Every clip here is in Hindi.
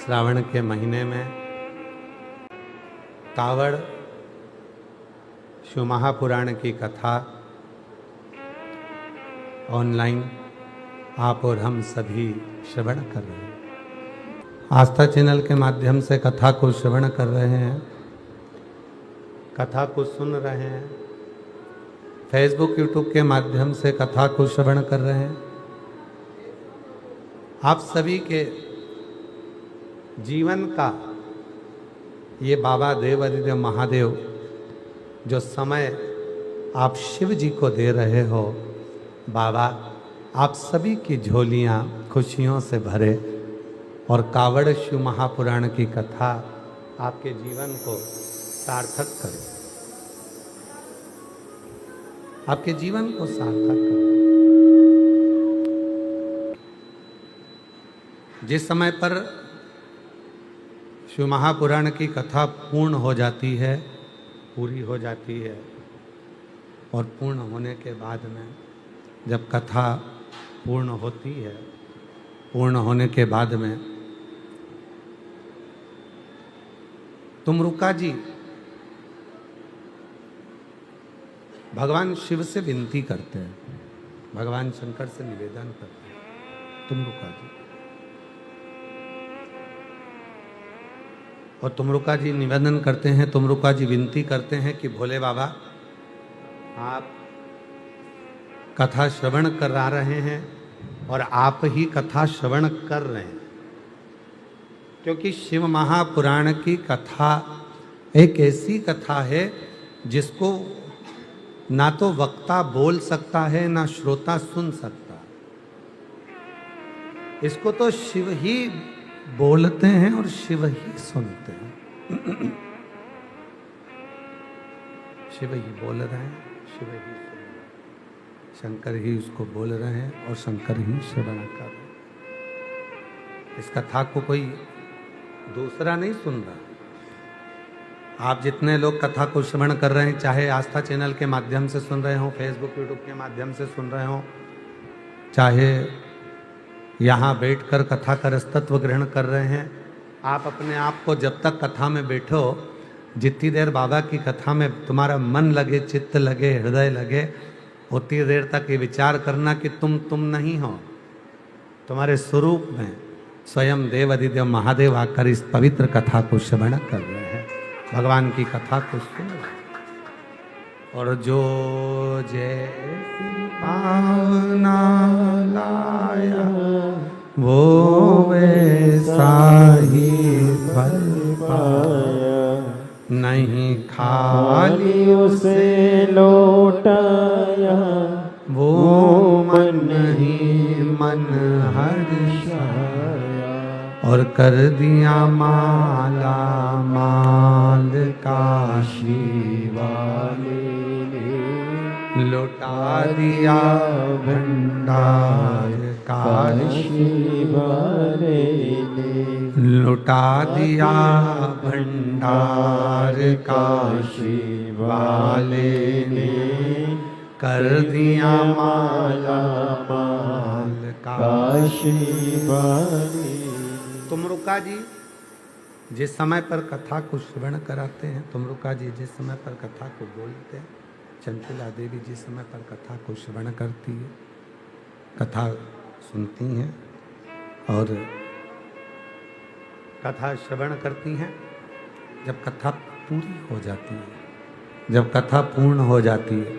श्रावण के महीने में कावड़ शिव महापुराण की कथा ऑनलाइन आप और हम सभी श्रवण कर रहे हैं। आस्था चैनल के माध्यम से कथा को श्रवण कर रहे हैं, कथा को सुन रहे हैं, फेसबुक यूट्यूब के माध्यम से कथा को श्रवण कर रहे हैं। आप सभी के जीवन का ये बाबा देव अधिदेव महादेव जो समय आप शिव जी को दे रहे हो, बाबा आप सभी की झोलियां खुशियों से भरे और कावड़ शिव महापुराण की कथा आपके जीवन को सार्थक करे, आपके जीवन को सार्थक करे। जिस समय पर शिव महापुराण की कथा पूर्ण हो जाती है, पूरी हो जाती है, और पूर्ण होने के बाद में जब कथा पूर्ण होती है, पूर्ण होने के बाद में तुमरुका जी भगवान शिव से विनती करते हैं, भगवान शंकर से निवेदन करते हैं, तुमरुका जी। और तुमरुका जी निवेदन करते हैं, तुमरुका जी विनती करते हैं कि भोले बाबा आप कथा श्रवण करा रहे हैं और आप ही कथा श्रवण कर रहे हैं, क्योंकि शिव महापुराण की कथा एक ऐसी कथा है जिसको ना तो वक्ता बोल सकता है ना श्रोता सुन सकता। इसको तो शिव ही बोलते हैं और शिव ही सुनते हैं। शिव ही बोल रहे हैं, शिव ही सुन रहे हैं, शंकर ही उसको बोल रहे हैं और शंकर ही श्रवण कर रहे हैं। इस कथा को कोई दूसरा नहीं सुन रहा। आप जितने लोग कथा को श्रवण कर रहे हैं, चाहे आस्था चैनल के माध्यम से सुन रहे हो, फेसबुक यूट्यूब के माध्यम से सुन रहे हो, चाहे यहाँ बैठकर कथा का रसतत्व ग्रहण कर रहे हैं, आप अपने आप को जब तक कथा में बैठो, जितनी देर बाबा की कथा में तुम्हारा मन लगे, चित्त लगे, हृदय लगे, उतनी देर तक ये विचार करना कि तुम नहीं हो। तुम्हारे स्वरूप में स्वयं देव अधिदेव महादेव आकर इस पवित्र कथा को श्रवण कर रहे हैं, भगवान की कथा को सुन रहे हैं। और जो जैसी भावना लाया वो वैसा ही फल पाया, नहीं खाली उसे लौटाया वो मन ही मन हर्षाया, और कर दिया माला माल काशी वाले ने, लौटा दिया भंडार काशी वाले ने, लौटा दिया भंडार काशी वाले ने, कर दिया माला माल काशी वाले। तुमरुका जी जिस समय पर कथा को श्रवण कराते हैं, तुमरुका जी जिस समय पर कथा को बोलते हैं, चंचला देवी जिस समय पर कथा को श्रवण करती है, कथा सुनती हैं और कथा श्रवण करती हैं। जब कथा पूरी हो जाती है, जब कथा पूर्ण हो जाती है,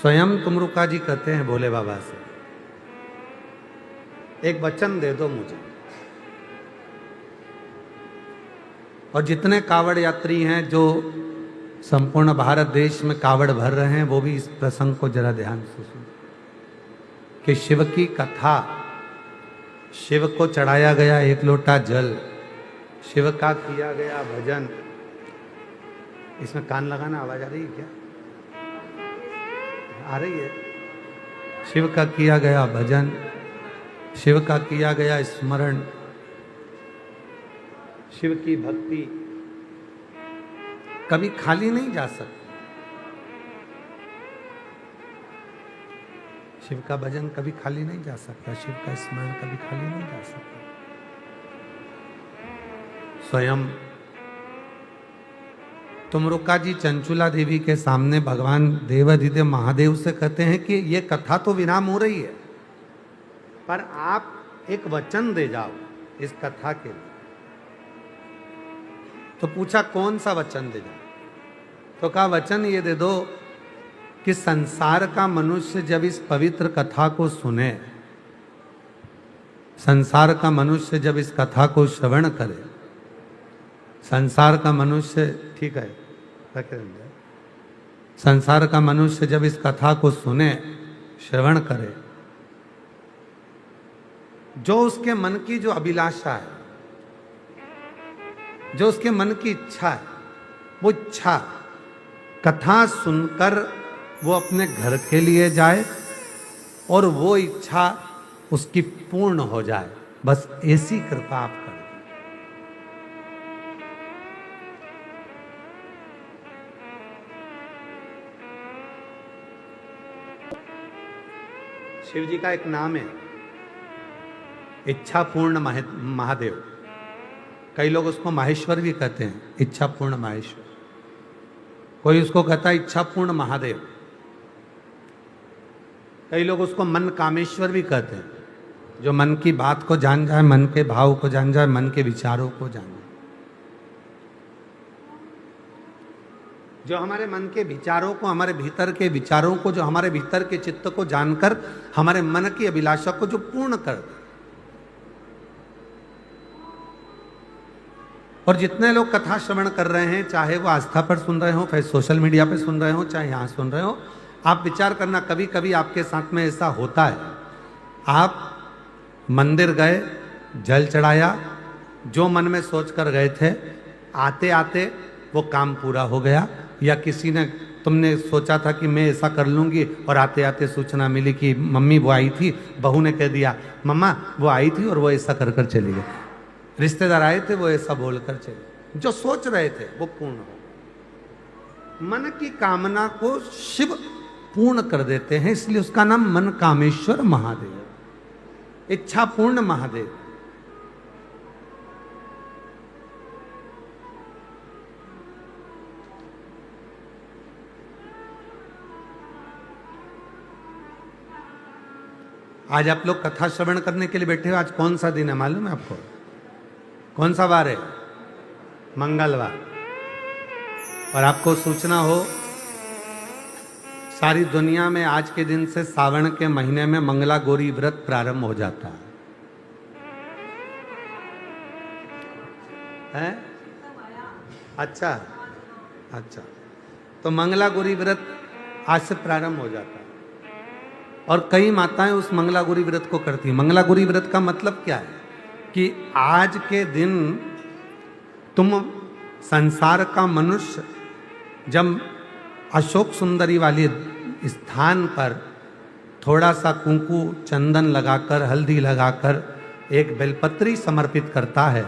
स्वयं तुमरुका जी कहते हैं भोले बाबा से, एक वचन दे दो मुझे। और जितने कावड़ यात्री हैं जो संपूर्ण भारत देश में कावड़ भर रहे हैं, वो भी इस प्रसंग को जरा ध्यान से सुन कि शिव की कथा, शिव को चढ़ाया गया एक लोटा जल, शिव का किया गया भजन। इसमें कान लगाना, आवाज आ रही है क्या? आ रही है। शिव का किया गया भजन, शिव का किया गया स्मरण, शिव की भक्ति कभी खाली नहीं जा सकती। शिव का भजन कभी खाली नहीं जा सकता, शिव का स्मरण कभी खाली नहीं जा सकता। स्वयं तुमरुका जी चंचुला देवी के सामने भगवान देवाधिदेव महादेव से कहते हैं कि ये कथा तो विराम हो रही है, पर आप एक वचन दे जाओ इस कथा के लिए। तो पूछा कौन सा वचन दे जाओ? तो कहा वचन ये दे दो कि संसार का मनुष्य जब इस पवित्र कथा को सुने, संसार का मनुष्य जब इस कथा को श्रवण करे, संसार का मनुष्य, ठीक है, संसार का मनुष्य जब इस कथा को सुने, श्रवण करे, जो उसके मन की जो अभिलाषा है, जो उसके मन की इच्छा है, वो इच्छा कथा सुनकर वो अपने घर के लिए जाए और वो इच्छा उसकी पूर्ण हो जाए। बस ऐसी कृपा आप करें। शिव जी का एक नाम है इच्छा पूर्ण महादेव। कई लोग उसको माहेश्वर भी कहते हैं, इच्छा पूर्ण माहेश्वर। कोई उसको कहता है इच्छा पूर्ण महादेव। कई लोग उसको मन कामेश्वर भी कहते हैं, जो मन की बात को जान जाए, मन के भाव को जान जाए, मन के विचारों को जान जाए, जो हमारे मन के विचारों को, हमारे भीतर के विचारों को, जो हमारे भीतर के चित्त को जानकर हमारे मन की अभिलाषा को जो पूर्ण कर दे। और जितने लोग कथा श्रवण कर रहे हैं, चाहे वो आस्था पर सुन रहे हो, फिर सोशल मीडिया पर सुन रहे हो, चाहे यहाँ सुन रहे हो, आप विचार करना, कभी कभी आपके साथ में ऐसा होता है, आप मंदिर गए, जल चढ़ाया, जो मन में सोच कर गए थे, आते आते वो काम पूरा हो गया, या किसी ने, तुमने सोचा था कि मैं ऐसा कर लूँगी और आते आते सूचना मिली कि मम्मी वो आई थी, बहू ने कह दिया मम्मा वो आई थी और वो ऐसा कर कर चली गई, रिश्तेदार आए थे वो ऐसा बोलकर चले। जो सोच रहे थे वो पूर्ण हो। मन की कामना को शिव पूर्ण कर देते हैं, इसलिए उसका नाम मन कामेश्वर महादेव, इच्छा पूर्ण महादेव। आज आप लोग कथा श्रवण करने के लिए बैठे हो। आज कौन सा दिन है मालूम है आपको? कौन सा वार है? मंगलवार। और आपको सूचना हो, सारी दुनिया में आज के दिन से सावन के महीने में मंगला गौरी व्रत प्रारंभ हो जाता है? अच्छा अच्छा, तो मंगला गौरी व्रत आज से प्रारंभ हो जाता है। और कई माताएं उस मंगला गौरी व्रत को करती हैं। मंगला गौरी व्रत का मतलब क्या है कि आज के दिन तुम संसार का मनुष्य जब अशोक सुंदरी वाले स्थान पर थोड़ा सा कुंकू चंदन लगाकर, हल्दी लगाकर एक बेलपत्री समर्पित करता है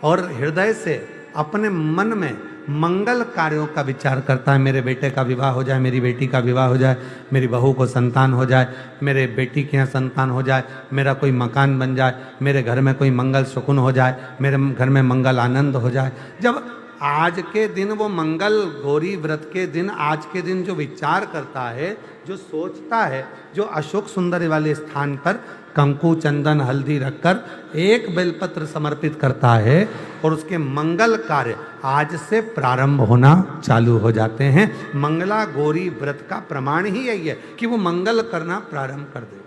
और हृदय से अपने मन में मंगल कार्यों का विचार करता है, मेरे बेटे का विवाह हो जाए, मेरी बेटी का विवाह हो जाए, मेरी बहू को संतान हो जाए, मेरे बेटी के यहाँ संतान हो जाए, मेरा कोई मकान बन जाए, मेरे घर में कोई मंगल शकुन हो जाए, मेरे घर में मंगल आनंद हो जाए। जब आज के दिन वो मंगल गौरी व्रत के दिन, आज के दिन जो विचार करता है, जो सोचता है, जो अशोक सुंदरी वाले स्थान पर कंकु चंदन हल्दी रखकर एक बेलपत्र समर्पित करता है और उसके मंगल कार्य आज से प्रारंभ होना चालू हो जाते हैं। मंगला गौरी व्रत का प्रमाण ही यही है कि वो मंगल करना प्रारंभ कर दे,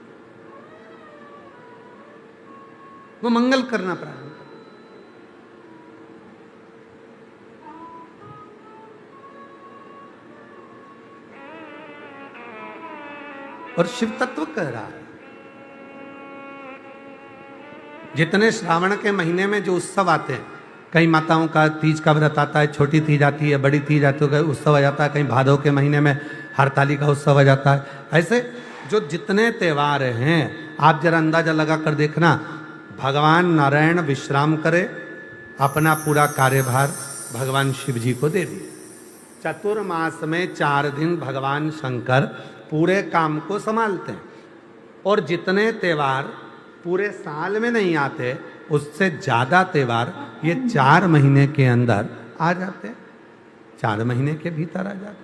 वो मंगल करना प्रारंभ कर दे। और शिव तत्व कह रहा है, जितने श्रावण के महीने में जो उत्सव आते हैं, कई माताओं का तीज का व्रत आता है, छोटी तीज आती है, बड़ी तीज आती है, उत्सव आ जाता है, कहीं भादव के महीने में हरताली का उत्सव आ जाता है। ऐसे जो जितने त्यौहार हैं, आप जरा अंदाजा लगा कर देखना, भगवान नारायण विश्राम करे, अपना पूरा कार्यभार भगवान शिव जी को दे दिए। चतुर्मास में 4 दिन भगवान शंकर पूरे काम को संभालते हैं। और जितने त्यौहार पूरे साल में नहीं आते, उससे ज्यादा त्योहार ये 4 महीने के अंदर आ जाते हैं, 4 महीने के भीतर आ जाते हैं।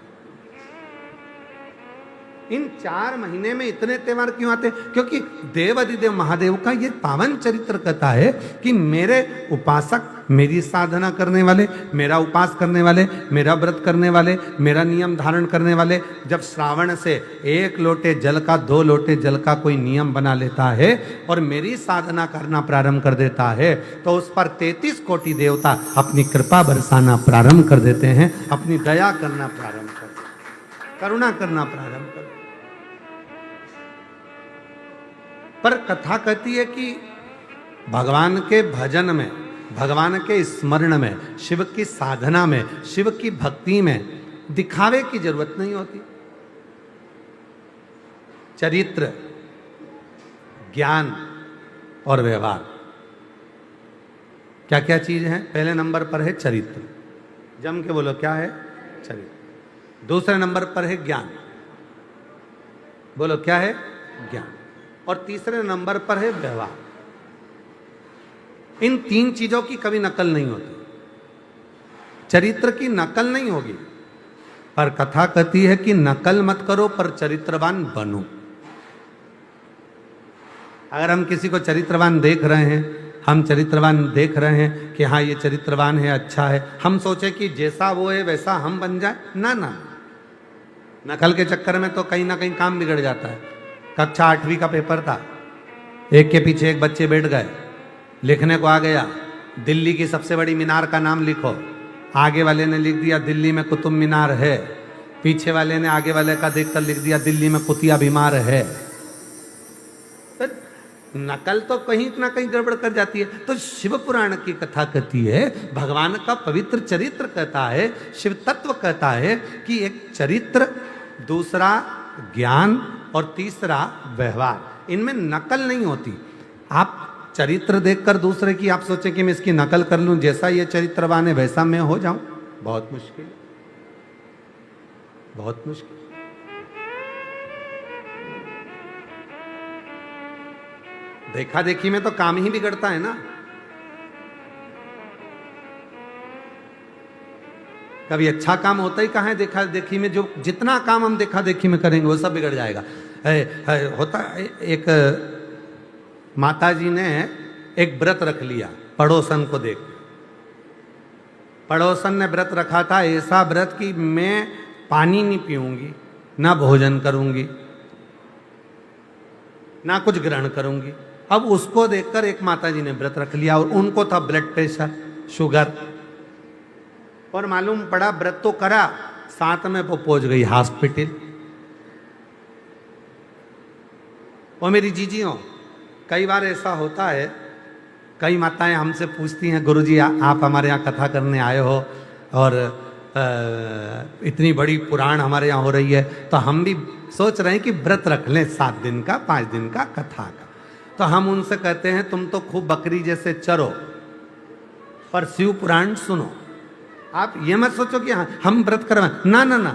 इन 4 महीने में इतने त्योहार क्यों आते हैं? क्योंकि देव अधिदेव महादेव का ये पावन चरित्र कहता है कि मेरे उपासक, मेरी साधना करने वाले, मेरा उपास करने वाले, मेरा व्रत करने वाले, मेरा नियम धारण करने वाले, जब श्रावण से 1 लोटे जल का 2 लोटे जल का कोई नियम बना लेता है और मेरी साधना करना प्रारंभ कर देता है, तो उस पर 33 कोटि देवता अपनी कृपा बरसाना प्रारंभ कर देते हैं, अपनी दया करना प्रारंभ कर देते हैं, करुणा करना प्रारंभ कर देते हैं। पर कथा कहती है कि भगवान के भजन में, भगवान के स्मरण में, शिव की साधना में, शिव की भक्ति में दिखावे की जरूरत नहीं होती। चरित्र, ज्ञान और व्यवहार, क्या क्या चीज है? पहले नंबर पर है चरित्र, जम के बोलो क्या है? चरित्र। दूसरे नंबर पर है ज्ञान, बोलो क्या है? ज्ञान। और तीसरे नंबर पर है व्यवहार। इन 3 चीजों की कभी नकल नहीं होती। चरित्र की नकल नहीं होगी, पर कथा कहती है कि नकल मत करो पर चरित्रवान बनो। अगर हम किसी को चरित्रवान देख रहे हैं, हम चरित्रवान देख रहे हैं कि हाँ ये चरित्रवान है, अच्छा है, हम सोचे कि जैसा वो है वैसा हम बन जाए, ना ना, नकल के चक्कर में तो कहीं ना कहीं काम बिगड़ जाता है। कक्षा 8वीं का पेपर था, एक के पीछे एक बच्चे बैठ गए, लिखने को आ गया दिल्ली की सबसे बड़ी मीनार का नाम लिखो। आगे वाले ने लिख दिया दिल्ली में कुतुब मीनार है, पीछे वाले ने आगे वाले का देखकर लिख दिया दिल्ली में कुतिया बीमार है। तो नकल तो कहीं ना कहीं गड़बड़ कर जाती है। तो शिव पुराण की कथा कहती है, भगवान का पवित्र चरित्र कहता है, शिव तत्व कहता है कि एक चरित्र, दूसरा ज्ञान और तीसरा व्यवहार, इनमें नकल नहीं होती। आप चरित्र देखकर दूसरे की आप सोचें कि मैं इसकी नकल कर लूं, जैसा ये चरित्रवान है वैसा मैं हो जाऊं, बहुत मुश्किल, बहुत मुश्किल। देखा देखी में तो काम ही बिगड़ता है ना। कभी अच्छा काम होता ही कहाँ है देखा देखी में? जो जितना काम हम देखा देखी में करेंगे वो सब बिगड़ जाएगा। होता एक माता जी ने एक व्रत रख लिया पड़ोसन को देख। पड़ोसन ने व्रत रखा था, ऐसा व्रत कि मैं पानी नहीं पीऊंगी, ना भोजन करूंगी, ना कुछ ग्रहण करूंगी। अब उसको देखकर एक माता जी ने व्रत रख लिया और उनको था ब्लड प्रेशर, शुगर, और मालूम पड़ा व्रत तो करा, साथ में वो पहुंच गई हॉस्पिटल। और मेरी जीजियों, कई बार ऐसा होता है, कई माताएं हमसे पूछती हैं गुरुजी आप हमारे यहाँ कथा करने आए हो और इतनी बड़ी पुराण हमारे यहाँ हो रही है, तो हम भी सोच रहे हैं कि व्रत रख लें 7 दिन का, 5 दिन का कथा का। तो हम उनसे कहते हैं तुम तो खूब बकरी जैसे चरो पर शिव पुराण सुनो। आप ये मत सोचो कि हाँ हम व्रत करवाएं, ना ना ना,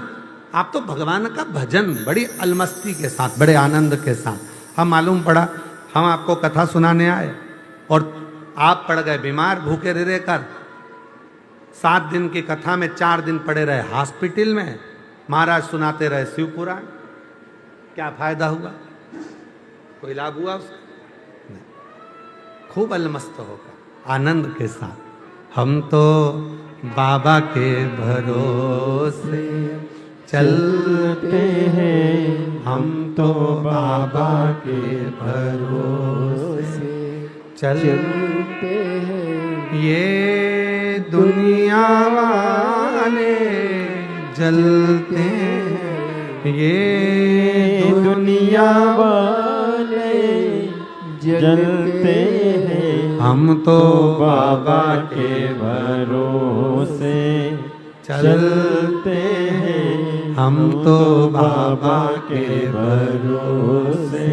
आप तो भगवान का भजन बड़ी अलमस्ती के साथ, बड़े आनंद के साथ। हम मालूम पड़ा हम आपको कथा सुनाने आए और आप पड़ गए बीमार, भूखे रह कर। 7 दिन की कथा में 4 दिन पड़े रहे हॉस्पिटल में, महाराज सुनाते रहे शिव पुराण। क्या फायदा हुआ? कोई लाभ हुआ उसका? नहीं। खूब अलमस्त होकर आनंद के साथ हम तो बाबा के भरोसे चलते हैं, हम तो बाबा के भरोसे चलते हैं। ये दुनिया वाले जलते हैं, ये दुनिया वाले जलते हैं, हम तो बाबा के भरोसे चलते हैं, हम तो बाबा के भरोसे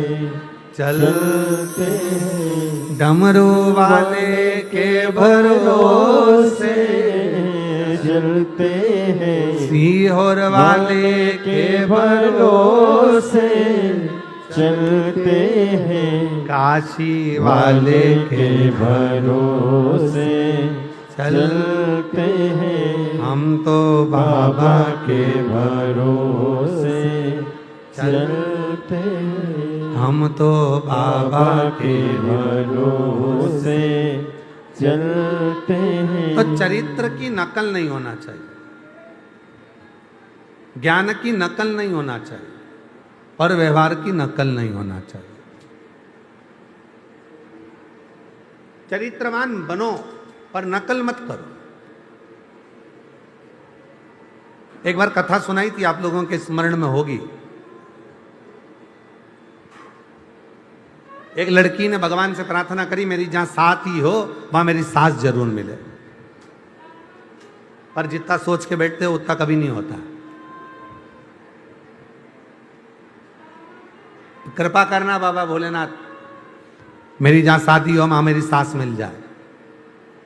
चलते हैं। डमरू वाले के भरोसे चलते हैं, सीहोर वाले के भरोसे चलते हैं काशी वाले के भरोसे चलते हैं हम तो बाबा के भरोसे चलते हैं हम तो बाबा के भरोसे चलते हैं। तो चरित्र की नकल नहीं होना चाहिए, ज्ञान की नकल नहीं होना चाहिए और व्यवहार की नकल नहीं होना चाहिए। चरित्रवान बनो पर नकल मत करो। एक बार कथा सुनाई थी, आप लोगों के स्मरण में होगी। एक लड़की ने भगवान से प्रार्थना करी, मेरी जहां साथ ही हो वहां मेरी सास जरूर मिले। पर जितना सोच के बैठते हो उतना कभी नहीं होता। कृपा करना बाबा भोलेनाथ, मेरी जहां शादी हो वहां मेरी सास मिल जाए।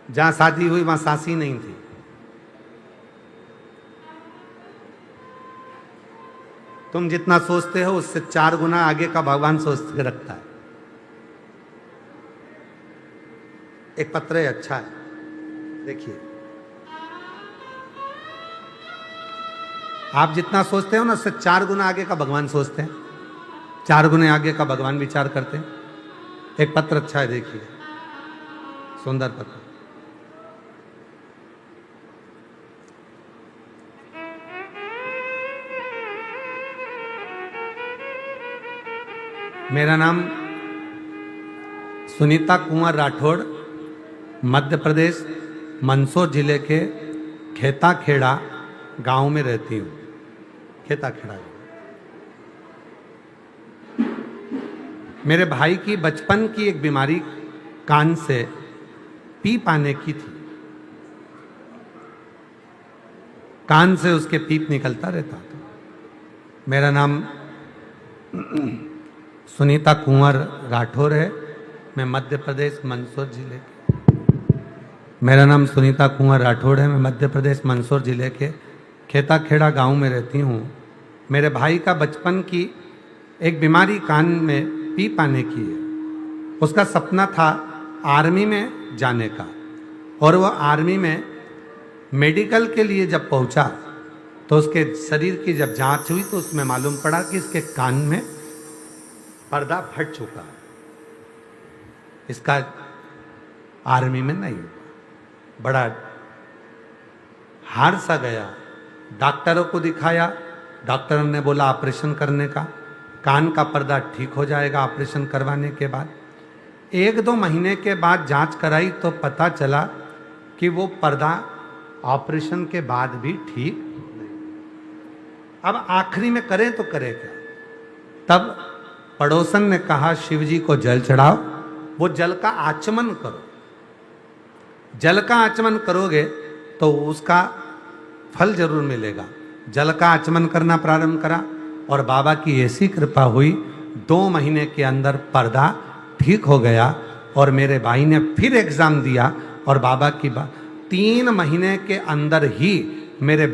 जहां शादी हुई वहां सास ही नहीं थी। तुम जितना सोचते हो उससे 4 गुना आगे का भगवान सोच के रखता है। एक पत्र है, अच्छा है, देखिए। आप जितना सोचते हो ना उससे 4 गुना आगे का भगवान सोचते हैं, 4 गुने आगे का भगवान विचार करते हैं। एक पत्र अच्छा है, देखिए, सुंदर पत्र। मेरा नाम सुनीता कुंवर राठौड़, मध्य प्रदेश मंदसौर जिले के खेता खेड़ा गांव में रहती हूँ। खेता खेड़ा मेरे भाई की बचपन की एक बीमारी कान से पीप आने की थी। कान से उसके पीप निकलता रहता था। मेरा नाम सुनीता कुंवर राठौर है, मैं मध्य प्रदेश मंदसौर जिले के मेरा नाम सुनीता कुंवर राठौड़ है, मैं मध्य प्रदेश मंदसौर जिले के खेता खेड़ा गांव में रहती हूँ। मेरे भाई का बचपन की एक बीमारी कान में पीप आने की है। उसका सपना था आर्मी में जाने का, और वह आर्मी में मेडिकल के लिए जब पहुंचा तो उसके शरीर की जब जांच हुई तो उसमें मालूम पड़ा कि इसके कान में पर्दा फट चुका है। इसका आर्मी में नहीं हुआ। बड़ा हार सा गया। डॉक्टरों को दिखाया, डॉक्टरों ने बोला ऑपरेशन करने का, कान का पर्दा ठीक हो जाएगा ऑपरेशन करवाने के बाद। 1-2 महीने के बाद जांच कराई तो पता चला कि वो पर्दा ऑपरेशन के बाद भी ठीक नहीं। अब आखिरी में करें तो करें क्या? तब पड़ोसन ने कहा शिव जी को जल चढ़ाओ, वो जल का आचमन करो। जल का आचमन करोगे तो उसका फल जरूर मिलेगा। जल का आचमन करना प्रारंभ करा और बाबा की ऐसी कृपा हुई, 2 महीने के अंदर पर्दा ठीक हो गया। और मेरे भाई ने फिर एग्जाम दिया और बाबा की 3 महीने के अंदर ही मेरे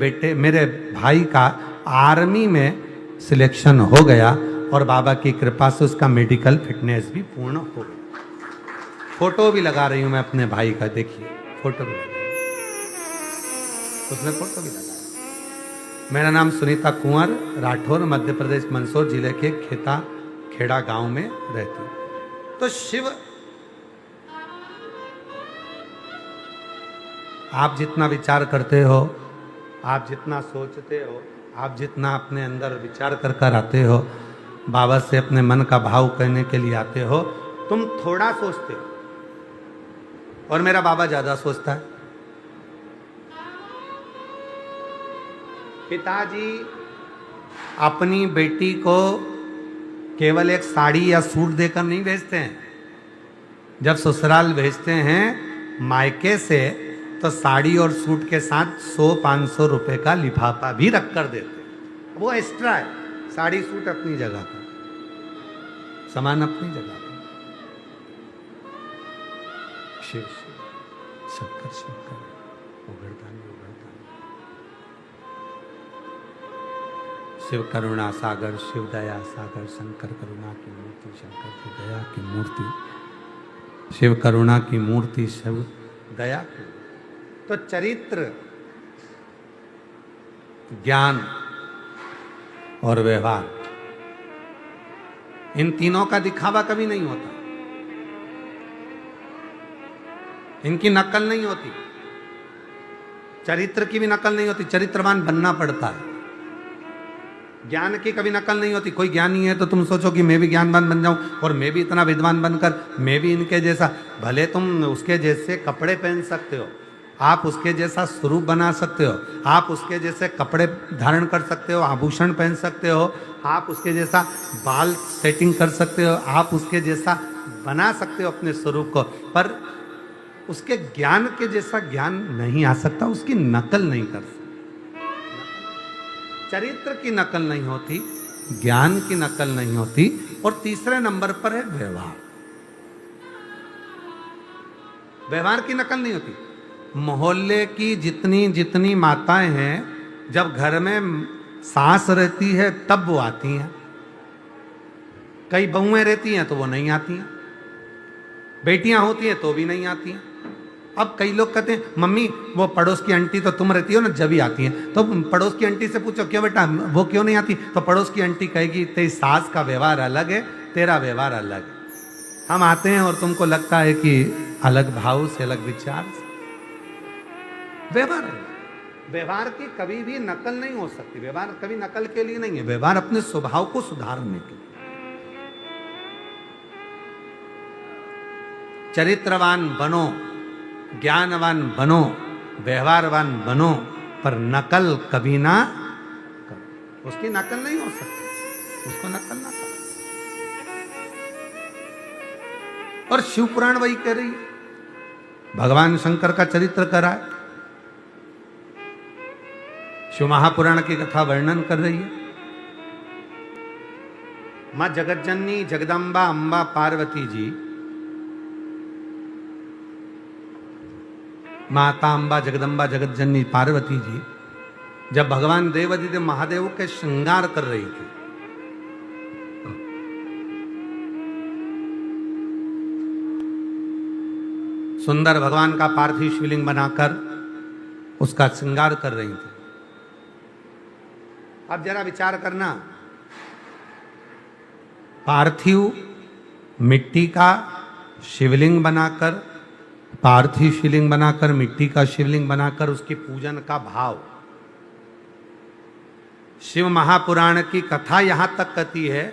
भाई का आर्मी में सिलेक्शन हो गया और बाबा की कृपा से उसका मेडिकल फिटनेस भी पूर्ण हो गया। फोटो भी लगा रही हूं मैं अपने भाई का, देखिए फोटो भी लगा, उसने फोटो भी लगाया। मेरा नाम सुनीता कुंवर राठौर, मध्य प्रदेश मंदसौर जिले के खेता खेड़ा गांव में रहती हूं। तो शिव, आप जितना विचार करते हो, आप जितना सोचते हो, आप जितना अपने अंदर विचार कर कर आते हो, बाबा से अपने मन का भाव कहने के लिए आते हो, तुम थोड़ा सोचते हो और मेरा बाबा ज्यादा सोचता है। पिताजी अपनी बेटी को केवल एक साड़ी या सूट देकर नहीं भेजते हैं। जब ससुराल भेजते हैं मायके से तो साड़ी और सूट के साथ 100-500 रुपए का लिफाफा भी रख कर देते हैं। वो एक्स्ट्रा है। साड़ी सूट अपनी जगह पर, सामान अपनी जगह पर। शिव शिव, शंकर शंकर, उगड़दानी उगड़दानी। शिव करुणा सागर, शिव दया सागर, शंकर करुणा की मूर्ति, शंकर की दया की मूर्ति, शिव करुणा की मूर्ति, शिव दया की। तो चरित्र, ज्ञान और व्यवहार, इन तीनों का दिखावा कभी नहीं होता, इनकी नकल नहीं होती। चरित्र की भी नकल नहीं होती, चरित्रवान बनना पड़ता है। ज्ञान की कभी नकल नहीं होती। कोई ज्ञानी है तो तुम सोचो कि मैं भी ज्ञानवान बन जाऊं और मैं भी इतना विद्वान बनकर मैं भी इनके जैसा, भले तुम उसके जैसे कपड़े पहन सकते हो, आप उसके जैसा स्वरूप बना सकते हो, आप उसके जैसे कपड़े धारण कर सकते हो, आभूषण पहन सकते हो, आप उसके जैसा बाल सेटिंग कर सकते हो, आप उसके जैसा बना सकते हो अपने स्वरूप को, पर उसके ज्ञान के जैसा ज्ञान नहीं आ सकता, उसकी नकल नहीं कर सकता। चरित्र की नकल नहीं होती, ज्ञान की नकल नहीं होती, और तीसरे नंबर पर है व्यवहार। व्यवहार की नकल नहीं होती। मोहल्ले की जितनी जितनी माताएं हैं, जब घर में सास रहती है तब वो आती हैं, कई बहुएं रहती हैं तो वो नहीं आती हैं, बेटियां होती हैं तो भी नहीं आती हैं। अब कई लोग कहते हैं मम्मी वो पड़ोस की आंटी तो तुम रहती हो ना जब ही आती हैं, तो पड़ोस की आंटी से पूछो क्यों बेटा वो क्यों नहीं आती, तो पड़ोस की आंटी कहेगी तेरी सास का व्यवहार अलग है, तेरा व्यवहार अलग है। हम आते हैं और तुमको लगता है कि अलग भाव से, अलग विचार से। व्यवहार है, व्यवहार की कभी भी नकल नहीं हो सकती। व्यवहार कभी नकल के लिए नहीं है, व्यवहार अपने स्वभाव को सुधारने के लिए। चरित्रवान बनो, ज्ञानवान बनो, व्यवहारवान बनो, पर नकल कभी ना करो। उसकी नकल नहीं हो सकती, उसको नकल ना करो। और शिव पुराण वही कह रही है, भगवान शंकर का चरित्र करा है, शिव महापुराण की कथा वर्णन कर रही है। मां जगतजननी जगदम्बा अंबा पार्वती जी, माता अंबा जगदम्बा जगतजननी पार्वती जी जब भगवान देवादिदेव महादेव के श्रृंगार कर रही थी, सुंदर भगवान का पार्थिव शिवलिंग बनाकर उसका श्रृंगार कर रही थी। अब जरा विचार करना, पार्थिव मिट्टी का शिवलिंग बनाकर, पार्थिव शिवलिंग बनाकर, मिट्टी का शिवलिंग बनाकर उसकी पूजन का भाव। शिव महापुराण की कथा यहां तक कहती है,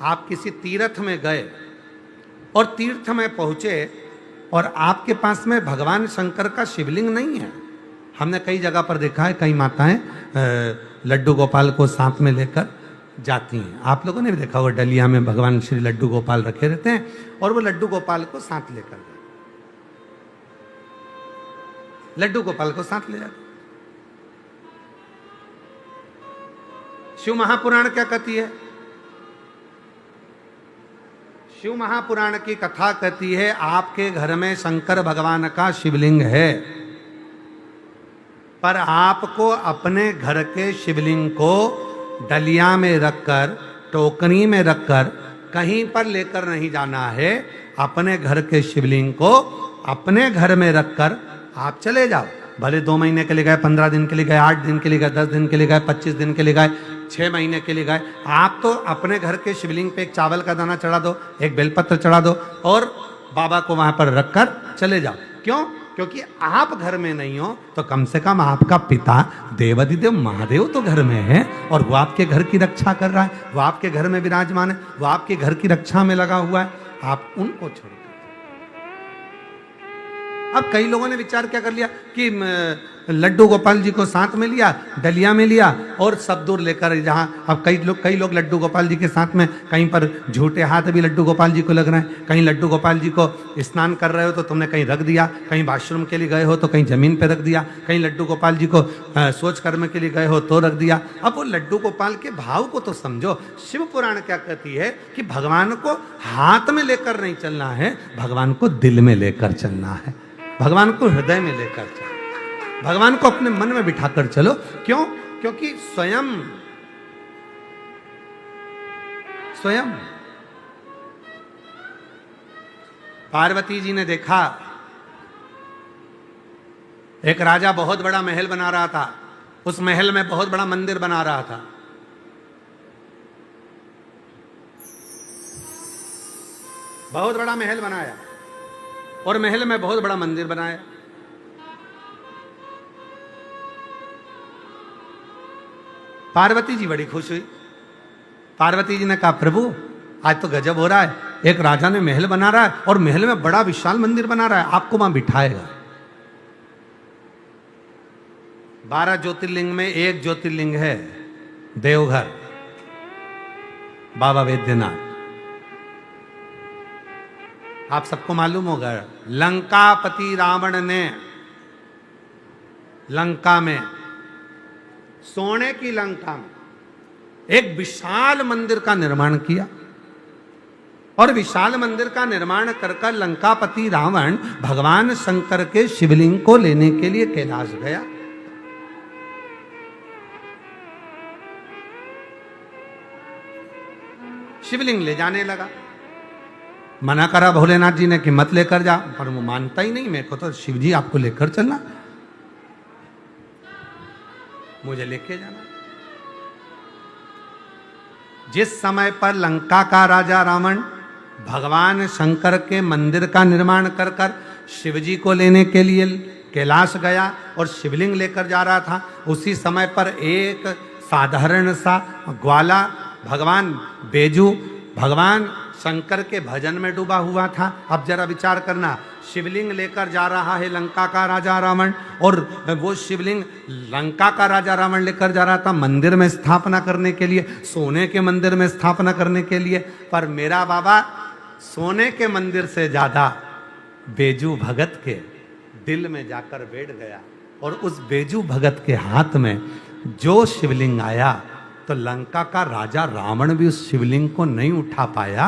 आप किसी तीर्थ में गए और तीर्थ में पहुंचे और आपके पास में भगवान शंकर का शिवलिंग नहीं है। हमने कई जगह पर देखा है, कई माताएं लड्डू गोपाल को साथ में लेकर जाती हैं। आप लोगों ने भी देखा होगा, डलिया में भगवान श्री लड्डू गोपाल रखे रहते हैं और वो लड्डू गोपाल को साथ लेकर गए, लड्डू गोपाल को साथ ले जाते। शिव महापुराण क्या कहती है? शिव महापुराण की कथा कहती है, आपके घर में शंकर भगवान का शिवलिंग है, पर आपको अपने घर के शिवलिंग को डलिया में रखकर, टोकरी में रखकर कहीं पर लेकर नहीं जाना है। अपने घर के शिवलिंग को अपने घर में रखकर आप चले जाओ। भले 2 महीने के लिए गए, 15 दिन के लिए गए, 8 दिन के लिए गए, 10 दिन के लिए गए, 25 दिन के लिए गए, 6 महीने के लिए गए, आप तो अपने घर के शिवलिंग पे एक चावल का दाना चढ़ा दो, एक बेलपत्र चढ़ा दो और बाबा को वहां पर रखकर चले जाओ। क्यों? क्योंकि आप घर में नहीं हो तो कम से कम आपका पिता देवादिदेव महादेव तो घर में है और वो आपके घर की रक्षा कर रहा है, वो आपके घर में विराजमान है, वो आपके घर की रक्षा में लगा हुआ है। आप उनको छोड़। अब कई लोगों ने विचार क्या कर लिया कि लड्डू गोपाल जी को साथ में लिया, डलिया में लिया और सब दूर लेकर जहाँ, अब कई लोग लड्डू गोपाल जी के साथ में कहीं पर झूठे हाथ भी लड्डू गोपाल जी को लग रहे हैं। कहीं लड्डू गोपाल जी को स्नान कर रहे हो तो तुमने कहीं रख दिया, कहीं वॉशरूम के लिए गए हो तो कहीं जमीन पे रख दिया, कहीं लड्डू गोपाल जी को सोच कर्म के लिए गए हो तो रख दिया। अब वो लड्डू गोपाल के भाव को तो समझो। शिव पुराण क्या कहती है कि भगवान को हाथ में लेकर नहीं चलना है, भगवान को दिल में लेकर चलना है, भगवान को हृदय में लेकर चलो, भगवान को अपने मन में बिठाकर चलो। क्यों? क्योंकि स्वयं स्वयं। पार्वती जी ने देखा एक राजा बहुत बड़ा महल बना रहा था, उस महल में बहुत बड़ा मंदिर बना रहा था। बहुत बड़ा महल बनाया और महल में बहुत बड़ा मंदिर बनाया। पार्वती जी बड़ी खुश हुई। पार्वती जी ने कहा, प्रभु आज तो गजब हो रहा है, एक राजा ने महल बना रहा है और महल में बड़ा विशाल मंदिर बना रहा है, आपको वहां बिठाएगा। 12 ज्योतिर्लिंग में एक ज्योतिर्लिंग है देवघर, बाबा वैद्यनाथ। आप सबको मालूम होगा, लंकापति रावण ने लंका में, सोने की लंका में एक विशाल मंदिर का निर्माण किया और विशाल मंदिर का निर्माण कर लंकापति रावण भगवान शंकर के शिवलिंग को लेने के लिए कैलाश गया। शिवलिंग ले जाने लगा। मना करा भोलेनाथ जी ने कि मत लेकर जा, पर वो मानता ही नहीं। मेरे को तो शिव जी आपको लेकर चलना, मुझे लेके जाना। जिस समय पर लंका का राजा रावण भगवान शंकर के मंदिर का निर्माण कर शिवजी को लेने के लिए कैलाश गया और शिवलिंग लेकर जा रहा था, उसी समय पर एक साधारण सा ग्वाला भगवान बेजू भगवान शंकर के भजन में डूबा हुआ था। अब जरा विचार करना, शिवलिंग लेकर जा रहा है लंका का राजा रावण, और वो शिवलिंग लंका का राजा रावण लेकर जा रहा था मंदिर में स्थापना करने के लिए, सोने के मंदिर में स्थापना करने के लिए। पर मेरा बाबा सोने के मंदिर से ज्यादा बेजू भगत के दिल में जाकर बैठ गया, और उस बेजू भगत के हाथ में जो शिवलिंग आया तो लंका का राजा रावण भी उस शिवलिंग को नहीं उठा पाया।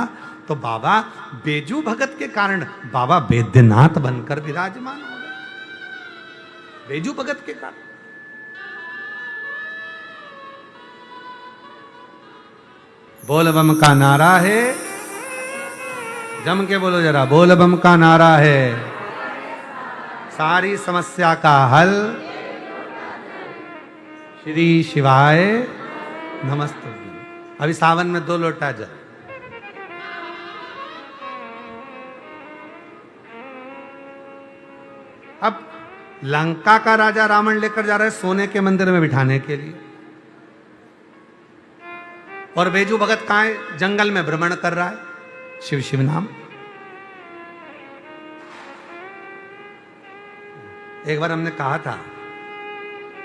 तो बाबा बेजू भगत के कारण बाबा वैद्यनाथ बनकर विराजमान हो गए, बेजू भगत के कारण। बोल बम का नारा है, जम के बोलो जरा, बोल बम का नारा है, सारी समस्या का हल, श्री शिवाय नमस्ते। अभी सावन में 2 लोटा जल। अब लंका का राजा रावण लेकर जा रहा है सोने के मंदिर में बिठाने के लिए, और बेजू भगत कहां है? जंगल में भ्रमण कर रहा है, शिव शिव नाम। एक बार हमने कहा था,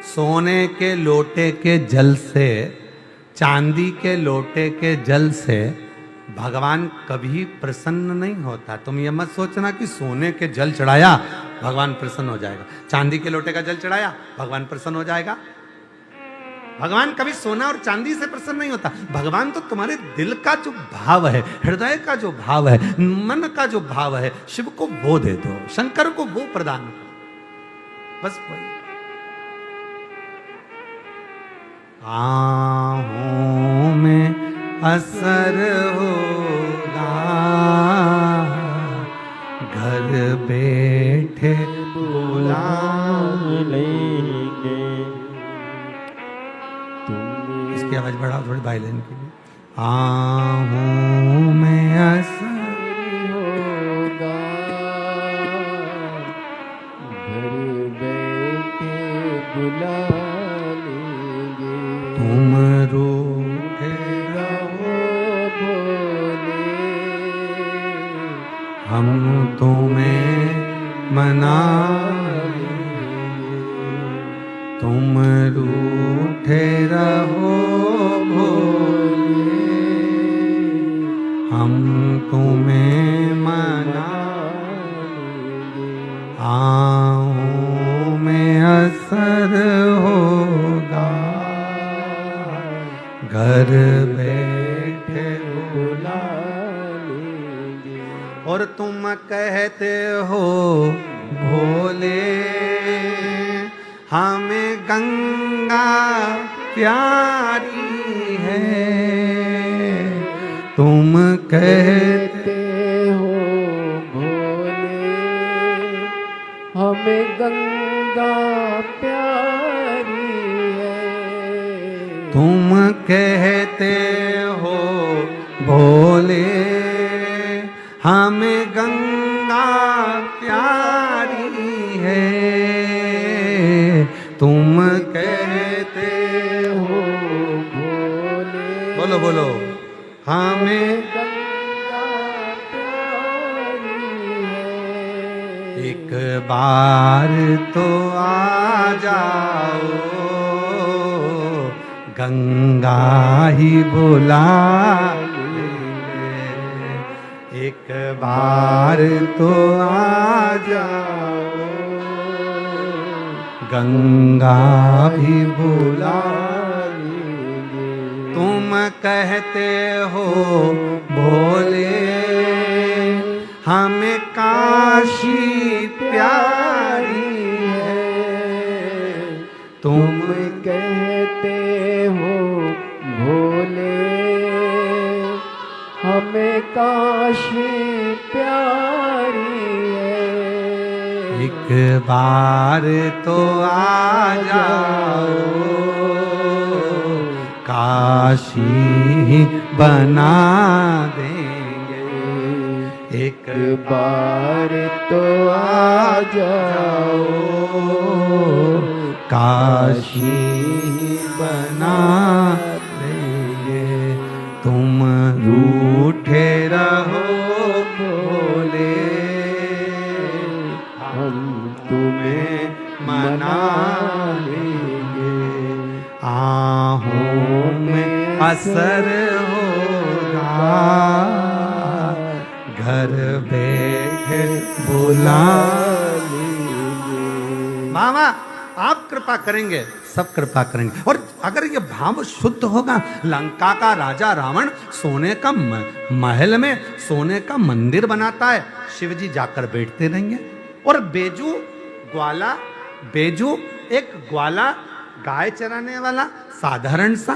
सोने के लोटे के जल से, चांदी के लोटे के जल से भगवान कभी प्रसन्न नहीं होता। तुम ये मत सोचना कि सोने के जल चढ़ाया भगवान प्रसन्न हो जाएगा, चांदी के लोटे का जल चढ़ाया भगवान प्रसन्न हो जाएगा। भगवान कभी सोना और चांदी से प्रसन्न नहीं होता। भगवान तो तुम्हारे दिल का जो भाव है, हृदय का जो भाव है, मन का जो भाव है, शिव को वो दे दो, शंकर को वो प्रदान करो, बस वही। आहों में असर होगा, घर बैठे बुला लेंगे। इसकी आवाज बढ़ाओ थोड़ी वायलिन के लिए। आहों में असर होगा, घर बैठे बुला लेंगे। तुम रूठे रहो बोले, हम तुम्हें मना, तुम रूठे रहो भोले, हम तुम्हें मना। आहों में असर होगा, घर बैठे बुला लेंगे। और तुम कहते हो भोले, हमें गंगा प्यारी है, कहते हो भोले हमें गंगा प्यारी है। तुम कहते हो भोले हमें गंगा प्यारी है। तुम कहते हो भोले बोलो बोलो हमें गंगा प्यारी है। एक बार तो आ जाओ गंगा ही बुला ले। एक बार तो आ जाओ गंगा भी बुला लेंगे। तुम कहते हो भोले हमें काशी प्यारी है। तुम कहते हो भोले हमें काशी प्यारी है। एक बार तो आ जाओ काशी बना देंगे। एक बार तो आ जाओ काशी बना देंगे। तुम रूठे रहो भोले हम तुम्हें मना लेंगे। आहों में असर होगा घर बैठे बुला लेंगे। मामा आप कृपा करेंगे सब कृपा करेंगे। और अगर ये भाव शुद्ध होगा, लंका का राजा रावण सोने का महल में सोने का मंदिर बनाता है, शिवजी जाकर बैठते रहेंगे। और बेजू ग्वाला, बेजू एक ग्वाला गाय चराने वाला साधारण सा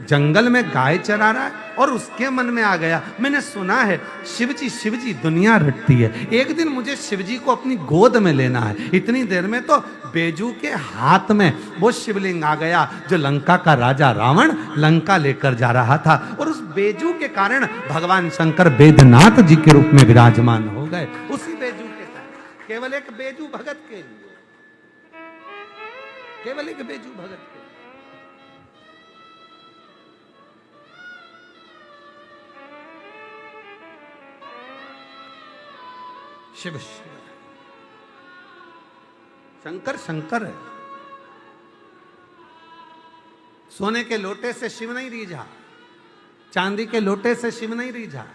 जंगल में गाय चरा रहा है और उसके मन में आ गया, मैंने सुना है शिवजी दुनिया रटती है, एक दिन मुझे शिवजी को अपनी गोद में लेना है। इतनी देर में तो बेजू के हाथ में वो शिवलिंग आ गया जो लंका का राजा रावण लंका लेकर जा रहा था। और उस बेजू के कारण भगवान शंकर बैद्यनाथ जी के रूप में विराजमान हो गए। उसी बेजू के कारण, केवल एक बेजू भगत के लिए, केवल एक बेजू भगत के लिए। शिव शिव शंकर शंकर है। सोने के लोटे से शिव नहीं रीझा, चांदी के लोटे से शिव नहीं रीझा।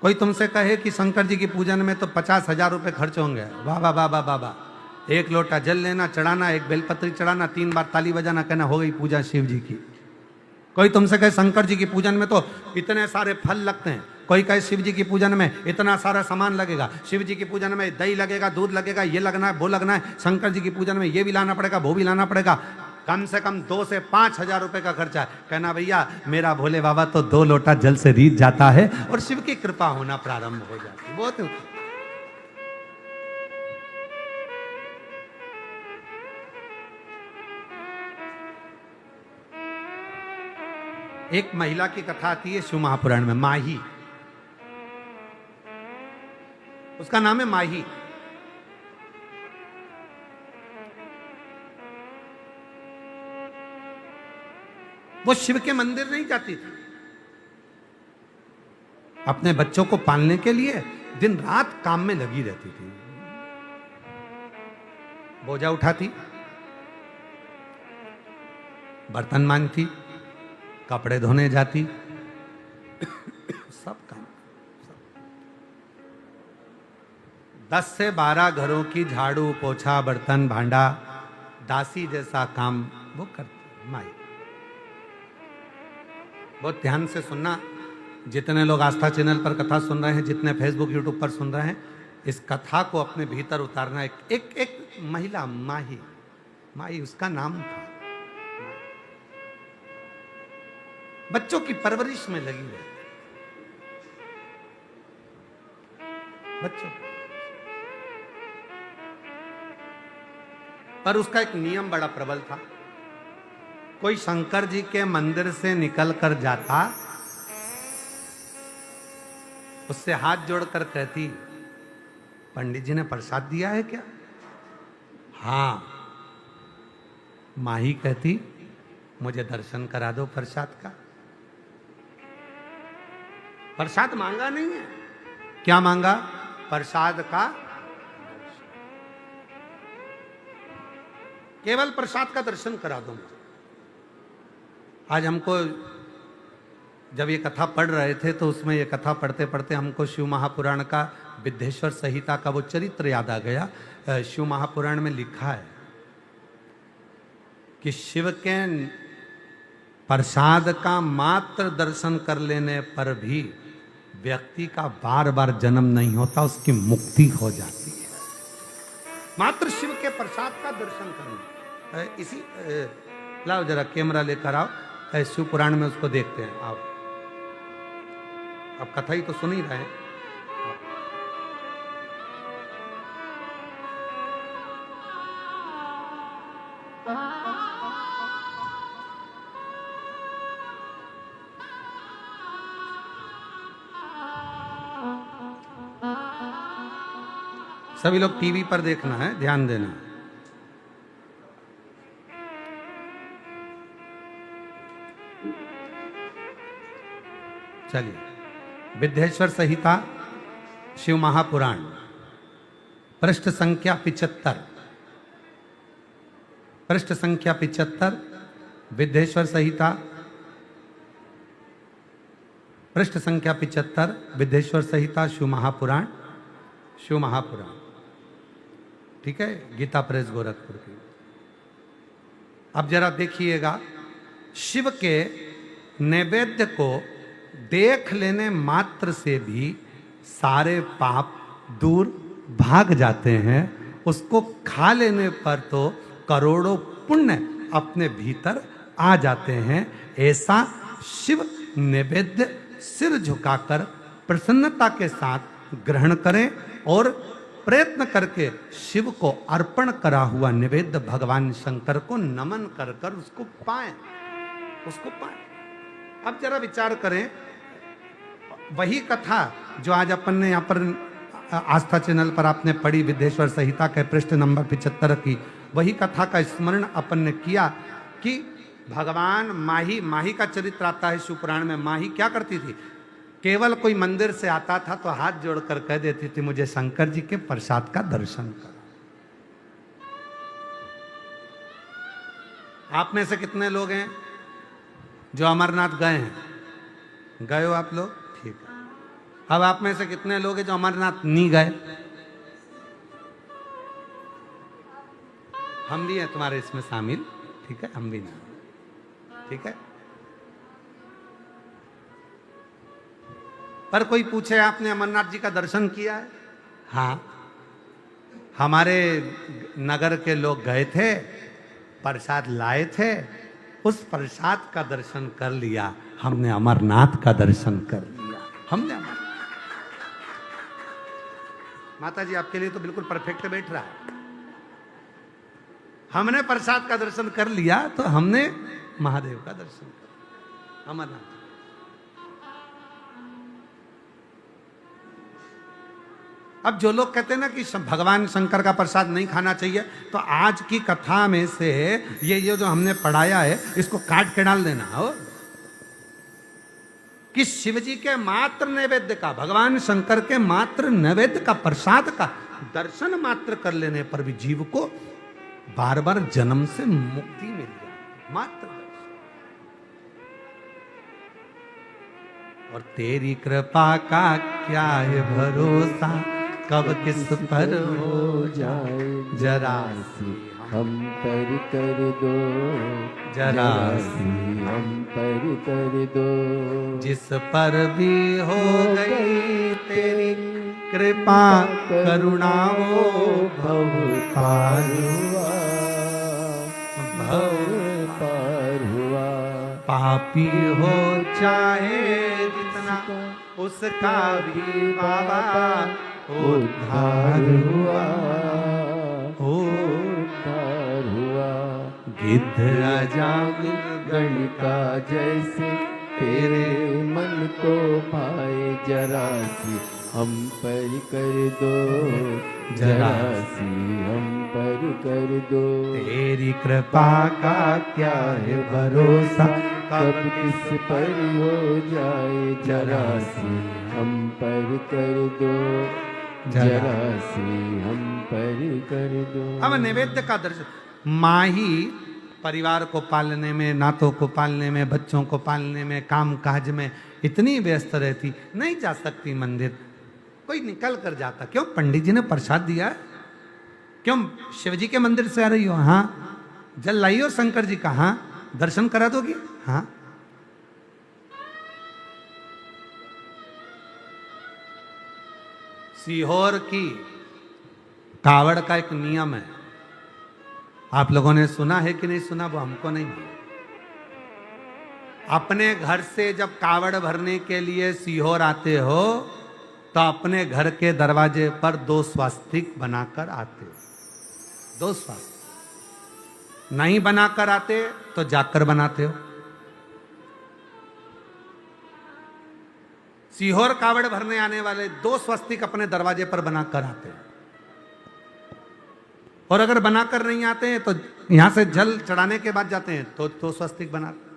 कोई तुमसे कहे कि शंकर जी की पूजन में तो 50,000 रुपए खर्च होंगे, वाह वाह वाह वाह वाह वाह, एक लोटा जल लेना, चढ़ाना, एक बेलपत्री चढ़ाना, 3 बार ताली बजाना, कहना हो गई पूजा शिव जी की। कोई तुमसे कहे शंकर जी की पूजन में तो इतने सारे फल लगते हैं, कोई कहे शिव जी की पूजन में इतना सारा सामान लगेगा, शिव जी की पूजन में दही लगेगा, दूध लगेगा, ये लगना है वो लगना है, शंकर जी की पूजन में ये भी लाना पड़ेगा वो भी लाना पड़ेगा, कम से कम 2 से 5,000 रुपए का खर्चा है। कहना भैया मेरा भोले बाबा तो 2 लोटा जल से रीझ जाता है और शिव की कृपा होना प्रारंभ हो जाती है। बहुत एक महिला की कथा आती है शिव महापुराण में, माही, उसका नाम है माही। वो शिव के मंदिर नहीं जाती थी, अपने बच्चों को पालने के लिए दिन रात काम में लगी रहती थी। बोझा उठाती, बर्तन मांजती, कपड़े धोने जाती, सब काम। 10 से 12 घरों की झाड़ू पोछा बर्तन भांडा दासी जैसा काम वो करती माई। बहुत ध्यान से सुनना, जितने लोग आस्था चैनल पर कथा सुन रहे हैं, जितने फेसबुक यूट्यूब पर सुन रहे हैं, इस कथा को अपने भीतर उतारना। एक महिला माही, माही उसका नाम था, बच्चों की परवरिश में लगी रहती, बच्चों। पर उसका एक नियम बड़ा प्रबल था। कोई शंकर जी के मंदिर से निकल कर जाता, उससे हाथ जोड़कर कहती, पंडित जी ने प्रसाद दिया है क्या? हाँ। माही कहती, मुझे दर्शन करा दो प्रसाद का। प्रसाद मांगा नहीं है, क्या मांगा? प्रसाद का, केवल प्रसाद का दर्शन करा दो मुझे। आज हमको जब ये कथा पढ़ रहे थे तो उसमें ये कथा पढ़ते पढ़ते हमको शिव महापुराण का विद्धेश्वर संहिता का वो चरित्र याद आ गया। शिव महापुराण में लिखा है कि शिव के प्रसाद का मात्र दर्शन कर लेने पर भी व्यक्ति का बार बार जन्म नहीं होता, उसकी मुक्ति हो जाती है। मात्र शिव के प्रसाद का दर्शन करना। इसी लाओ जरा कैमरा लेकर आओ, शिव पुराण में उसको देखते हैं। आओ, अब कथा ही तो सुन ही रहे हैं। सभी लोग टीवी पर देखना है, ध्यान देना। चलिए, विद्धेश्वर संहिता शिव महापुराण पृष्ठ संख्या 75, पृष्ठ संख्या 75, विद्धेश्वर संहिता पृष्ठ संख्या 75, विद्धेश्वर संहिता शिव महापुराण, शिव महापुराण, ठीक है, गीता प्रेस गोरखपुर की। अब जरा देखिएगा, शिव के नैवेद्य को देख लेने मात्र से भी सारे पाप दूर भाग जाते हैं। उसको खा लेने पर तो करोड़ों पुण्य अपने भीतर आ जाते हैं। ऐसा शिव नैवेद्य सिर झुकाकर प्रसन्नता के साथ ग्रहण करें और प्रयत्न करके शिव को अर्पण करा हुआ निवेद्य भगवान शंकर को नमन कर कर उसको पाएं, उसको पाएं। अब जरा विचार करें, वही कथा जो आज अपन ने यहाँ पर आस्था चैनल पर आपने पढ़ी, विद्धेश्वर संहिता के पृष्ठ नंबर 75 की, वही कथा का स्मरण अपन ने किया कि भगवान माही का चरित्र आता है शिव पुराण में। माही क्या करती थी? केवल कोई मंदिर से आता था तो हाथ जोड़कर कह देती थी, मुझे शंकर जी के प्रसाद का दर्शन कर। आप में से कितने लोग हैं जो अमरनाथ गए हैं? गए हो आप लोग? ठीक है। अब आप में से कितने लोग हैं जो अमरनाथ नहीं गए? हम भी हैं तुम्हारे इसमें शामिल, ठीक है, हम भी नहीं, ठीक है। पर कोई पूछे आपने अमरनाथ जी का दर्शन किया है? हाँ, हमारे नगर के लोग गए थे, प्रसाद लाए थे, उस प्रसाद का दर्शन कर लिया, हमने अमरनाथ का दर्शन कर लिया, हमने अमरनाथ। माता जी आपके लिए तो बिल्कुल परफेक्ट बैठ रहा है। हमने प्रसाद का दर्शन कर लिया तो हमने महादेव का दर्शन कर, अमरनाथ। अब जो लोग कहते हैं ना कि भगवान शंकर का प्रसाद नहीं खाना चाहिए, तो आज की कथा में से ये जो हमने पढ़ाया है इसको काट के डाल देना हो कि शिव जी के मात्र नैवेद्य का, भगवान शंकर के मात्र नैवेद्य का, प्रसाद का दर्शन मात्र कर लेने पर भी जीव को बार बार जन्म से मुक्ति मिल जाती, मात्र दर्शन। और तेरी कृपा का क्या है भरोसा, कब किस पर हो जाए जरा सी हम पर कर दो, जरा सी हम पर कर दो। जिस पर भी हो गई तेरी कृपा करुणा वो भव पार हुआ, भव पार हुआ। पापी हो चाहे जितना उसका भी बाबा उद्धार हुआ, उद्धार हुआ। गिद्ध राजा गण का जैसे तेरे मन को भाए, जरा सी हम पर कर दो, जरा सी हम पर कर दो। तेरी कृपा का क्या है भरोसा, कब किस पर हो जाए, जरा सी हम पर कर दो, जरा सी हम पर कर दो। अब नैवेद्य का दर्शन। माँ ही परिवार को पालने में, नातों को पालने में, बच्चों को पालने में, काम काज में इतनी व्यस्त रहती, नहीं जा सकती मंदिर। कोई निकल कर जाता। क्यों? पंडित जी ने प्रसाद दिया। क्यों शिव जी के मंदिर से आ रही हो? हाँ। जल लाई हो शंकर जी का? हाँ। दर्शन करा दोगी? हाँ। सीहोर की कावड़ का एक नियम है, आप लोगों ने सुना है कि नहीं सुना, वो हमको नहीं। अपने घर से जब कावड़ भरने के लिए सीहोर आते हो तो अपने घर के दरवाजे पर 2 स्वास्तिक बनाकर आते हो। 2 स्वास्तिक नहीं बनाकर आते तो जाकर बनाते हो। सीहोर कावड़ भरने आने वाले 2 स्वस्तिक अपने दरवाजे पर बनाकर आते हैं। और अगर बनाकर नहीं आते हैं तो यहां से जल चढ़ाने के बाद जाते हैं तो 2 स्वस्तिक बनाते।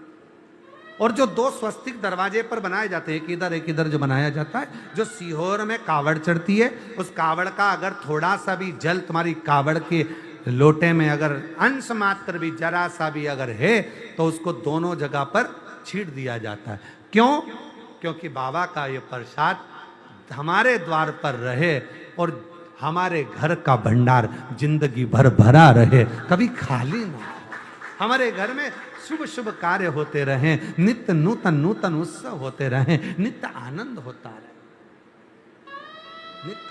और जो 2 स्वस्तिक दरवाजे पर बनाए जाते हैं, एक इधर जो बनाया जाता है, जो सीहोर में कावड़ चढ़ती है, उस कावड़ का अगर थोड़ा सा भी जल तुम्हारी कावड़ के लोटे में अगर अंश मात्र भी, जरा सा भी अगर है, तो उसको दोनों जगह पर छीट दिया जाता है। क्यों? क्योंकि बाबा का ये प्रसाद हमारे द्वार पर रहे और हमारे घर का भंडार जिंदगी भर भरा रहे, कभी खाली ना। हमारे घर में शुभ शुभ कार्य होते रहे, नित्य नूतन नूतन उत्सव होते रहे, नित्य आनंद होता रहे, नित्य।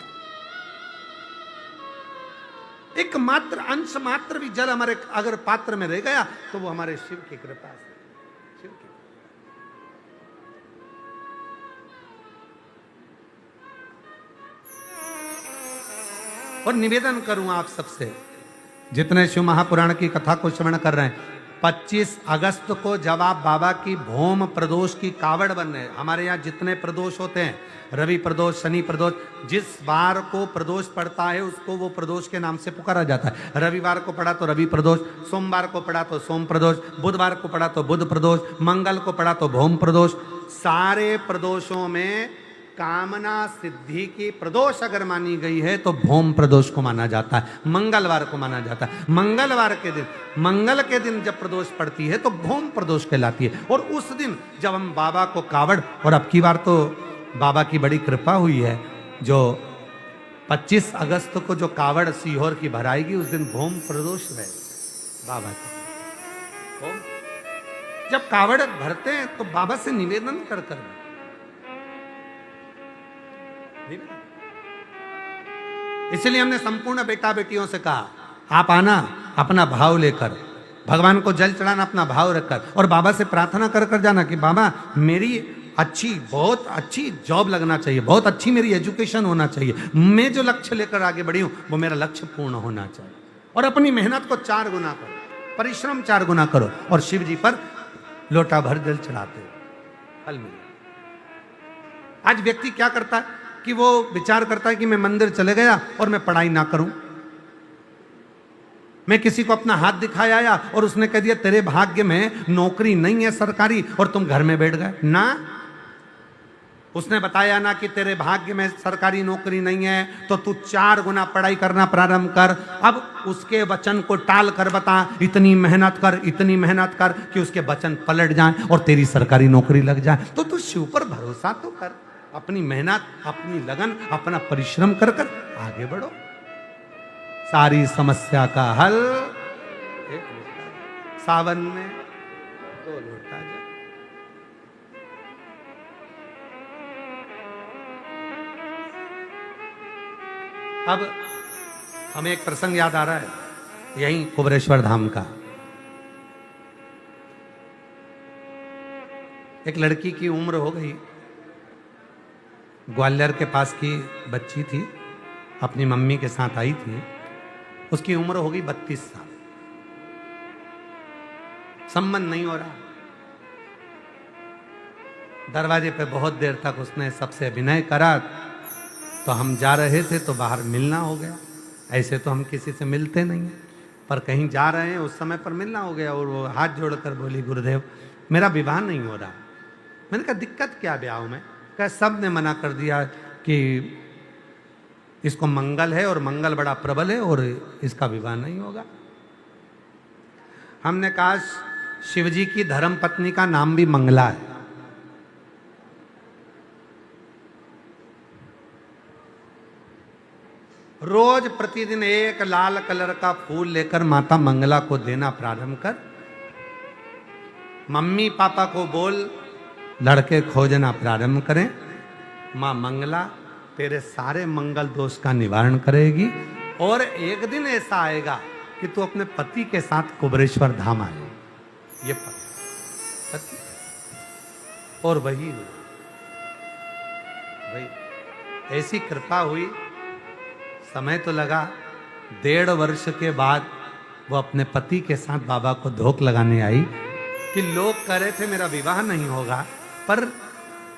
एक मात्र अंश मात्र भी जल हमारे अगर पात्र में रह गया तो वो हमारे शिव की कृपा से, शिव की। और निवेदन करूं आप सबसे, जितने शिव महापुराण की कथा को श्रवण कर रहे हैं, 25 अगस्त को जब आप बाबा की भौम प्रदोष की कावड़ बन रहे हैं, हमारे यहाँ जितने प्रदोष होते हैं, रवि प्रदोष, शनि प्रदोष, जिस बार को प्रदोष पड़ता है उसको वो प्रदोष के नाम से पुकारा जाता है। रविवार को पड़ा तो रवि प्रदोष, सोमवार को पड़ा तो सोम प्रदोष, बुधवार को पड़ा तो बुध प्रदोष, मंगल को पड़ा तो भौम प्रदोष। सारे प्रदोषों में कामना सिद्धि की प्रदोष अगर मानी गई है तो भौम प्रदोष को माना जाता है, मंगलवार को माना जाता है। मंगलवार के दिन, मंगल के दिन जब प्रदोष पड़ती है तो भौम प्रदोष कहलाती है। और उस दिन जब हम बाबा को कावड़, और अब की बार तो बाबा की बड़ी कृपा हुई है, जो 25 अगस्त को जो कावड़ सीहोर की भराएगी उस दिन भौम प्रदोष रहे बाबा का। जब कावड़ भरते हैं तो बाबा से निवेदन कर कर, इसलिए हमने संपूर्ण बेटा बेटियों से कहा, आप आना अपना भाव लेकर, भगवान को जल चढ़ाना अपना भाव रखकर, और बाबा से प्रार्थना कर कर जाना कि बाबा मेरी अच्छी, बहुत अच्छी जॉब लगना चाहिए, बहुत अच्छी मेरी एजुकेशन होना चाहिए, मैं जो लक्ष्य लेकर आगे बढ़ी हूं वो मेरा लक्ष्य पूर्ण होना चाहिए। और अपनी मेहनत को 4 गुना करो, परिश्रम 4 गुना करो, और शिव जी पर लोटा भर जल चढ़ाते हो, फल मिलेगा। आज व्यक्ति क्या करता है कि वो विचार करता है कि मैं मंदिर चले गया और मैं पढ़ाई ना करूं, मैं किसी को अपना हाथ दिखाया आया और उसने कह दिया तेरे भाग्य में नौकरी नहीं है सरकारी और तुम घर में बैठ गए ना। उसने बताया ना कि तेरे भाग्य में सरकारी नौकरी नहीं है तो तू 4 गुना पढ़ाई करना प्रारंभ कर। अब उसके वचन को टाल कर बता, इतनी मेहनत कर, इतनी मेहनत कर कि उसके वचन पलट जाए और तेरी सरकारी नौकरी लग जाए। तो तू शिव पर भरोसा तो कर, अपनी मेहनत, अपनी लगन, अपना परिश्रम कर कर आगे बढ़ो। सारी समस्या का हल एक लोटा, सावन में 2 लोटा जल। अब हमें एक प्रसंग याद आ रहा है, यहीं कुबरेश्वर धाम का। एक लड़की की उम्र हो गई, ग्वालियर के पास की बच्ची थी, अपनी मम्मी के साथ आई थी, उसकी उम्र हो गई 32 साल, संबंध नहीं हो रहा। दरवाजे पे बहुत देर तक उसने सबसे अभिनय करा, तो हम जा रहे थे तो बाहर मिलना हो गया। ऐसे तो हम किसी से मिलते नहीं हैं, पर कहीं जा रहे हैं उस समय पर मिलना हो गया। और वो हाथ जोड़कर बोली, गुरुदेव मेरा विवाह नहीं हो रहा। मैंने कहा दिक्कत क्या ब्याह में? कहा सब ने मना कर दिया कि इसको मंगल है और मंगल बड़ा प्रबल है और इसका विवाह नहीं होगा। हमने कहा शिवजी की धर्म पत्नी का नाम भी मंगला है। रोज प्रतिदिन एक लाल कलर का फूल लेकर माता मंगला को देना प्रारंभ कर। मम्मी पापा को बोल लड़के खोजना प्रारंभ करें। मां मंगला तेरे सारे मंगल दोष का निवारण करेगी और एक दिन ऐसा आएगा कि तू अपने पति के साथ कुबरेश्वर धाम आए। ये पति और वही ऐसी कृपा हुई। समय तो लगा, 1.5 वर्ष के बाद वो अपने पति के साथ बाबा को धोख लगाने आई कि लोग कह रहे थे मेरा विवाह नहीं होगा, पर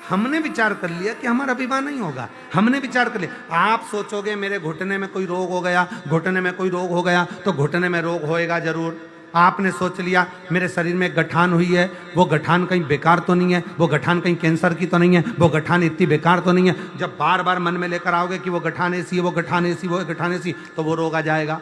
हमने विचार कर लिया कि हमारा विवाह नहीं होगा। हमने विचार कर लिया। आप सोचोगे मेरे घुटने में कोई रोग हो गया, घुटने में कोई रोग हो गया तो घुटने में रोग होएगा जरूर। आपने सोच लिया मेरे शरीर में गठान हुई है, वो गठान कहीं बेकार तो नहीं है, वो गठान कहीं कैंसर की तो नहीं है, वो गठान इतनी बेकार तो नहीं है। जब बार बार मन में लेकर आओगे कि वो गठान ऐसी है, वो गठान ऐसी, वो गठान ऐसी, तो वो रोग आ जाएगा।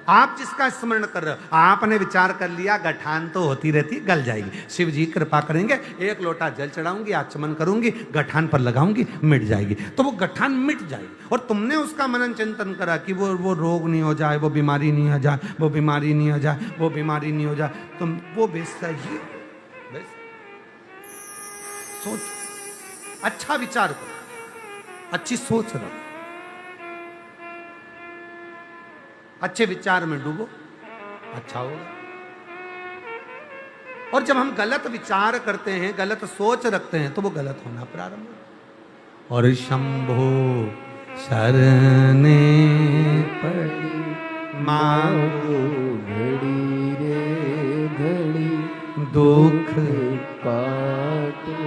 आप जिसका स्मरण कर रहे हो, आपने विचार कर लिया गठान तो होती रहती, गल जाएगी। शिव जी कृपा करेंगे, 1 लोटा जल चढ़ाऊंगी, आचमन करूंगी, गठान पर लगाऊंगी, मिट जाएगी। तो वो गठान मिट जाएगी। और तुमने उसका मनन चिंतन करा कि वो रोग नहीं हो जाए, वो बीमारी नहीं हो जाए, वो बीमारी नहीं हो जाए, वो बीमारी नहीं हो जाए। तुम वो वैसा ही सोच, अच्छा विचार करो, अच्छी सोच रखो, अच्छे विचार में डूबो, अच्छा होगा। और जब हम गलत विचार करते हैं, गलत सोच रखते हैं, तो वो गलत होना प्रारंभ होगा। और शंभो शरणे पड़ी मांगो घड़ी रे घड़ी दुख काटो